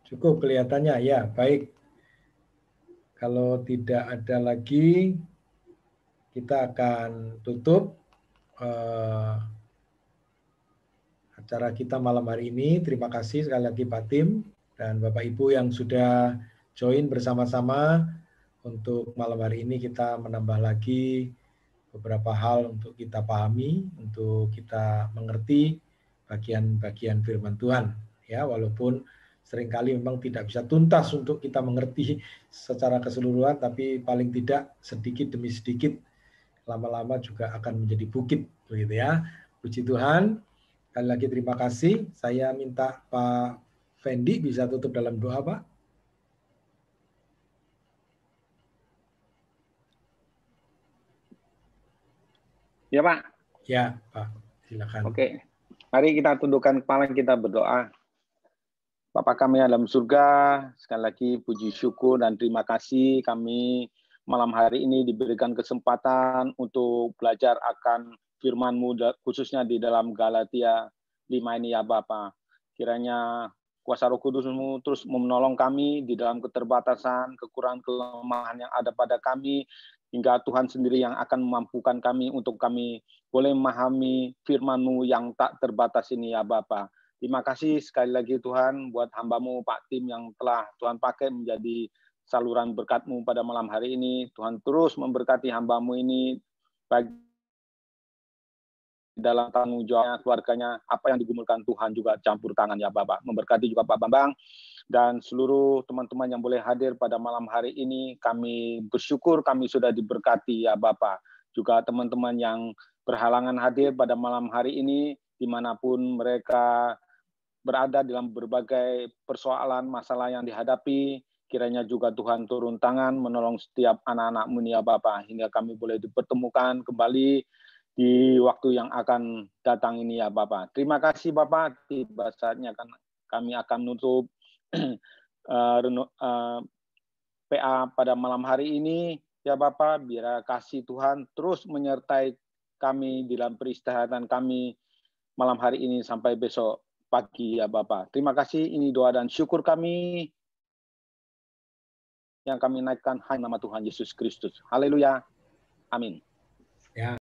Cukup kelihatannya ya, baik. Kalau tidak ada lagi, kita akan tutup acara kita malam hari ini. Terima kasih sekali lagi Pak Tim dan Bapak Ibu yang sudah join bersama-sama. Untuk malam hari ini kita menambah lagi beberapa hal untuk kita pahami, untuk kita mengerti bagian-bagian firman Tuhan. Ya, walaupun seringkali memang tidak bisa tuntas untuk kita mengerti secara keseluruhan, tapi paling tidak sedikit demi sedikit lama-lama juga akan menjadi bukit, begitu ya. Puji Tuhan. Sekali lagi terima kasih. Saya minta Pak Fendi bisa tutup dalam doa, Pak. Ya, Pak. Ya, Pak. Silakan. Oke. Mari kita tundukkan kepala, kita berdoa. Bapa kami yang dalam surga, sekali lagi puji syukur dan terima kasih kami malam hari ini diberikan kesempatan untuk belajar akan firman-Mu khususnya di dalam Galatia 5 ini ya Bapa. Kiranya kuasa Roh Kudus-Mu terus menolong kami di dalam keterbatasan, kekurangan, kelemahan yang ada pada kami, hingga Tuhan sendiri yang akan memampukan kami untuk kami boleh memahami firman-Mu yang tak terbatas ini ya Bapa. Terima kasih sekali lagi Tuhan buat hamba-Mu Pak Tim yang telah Tuhan pakai menjadi saluran berkat-Mu pada malam hari ini. Tuhan terus memberkati hamba-Mu ini baik dalam tanggung jawabnya, keluarganya, apa yang digumulkan Tuhan juga campur tangan ya Bapak. Memberkati juga Pak Bambang dan seluruh teman-teman yang boleh hadir pada malam hari ini. Kami bersyukur kami sudah diberkati ya Bapak. Juga teman-teman yang berhalangan hadir pada malam hari ini, dimanapun mereka berada dalam berbagai persoalan, masalah yang dihadapi, kiranya juga Tuhan turun tangan menolong setiap anak-anak-Mu ya Bapa, hingga kami boleh dipertemukan kembali di waktu yang akan datang ini ya Bapa. Terima kasih Bapa, tiba saatnya kami akan menutup PA pada malam hari ini ya Bapa. Biar kasih Tuhan terus menyertai kami dalam peristirahatan kami malam hari ini sampai besok pagi ya Bapak. Terima kasih, ini doa dan syukur kami yang kami naikkan hanya nama Tuhan Yesus Kristus. Haleluya. Amin. Ya.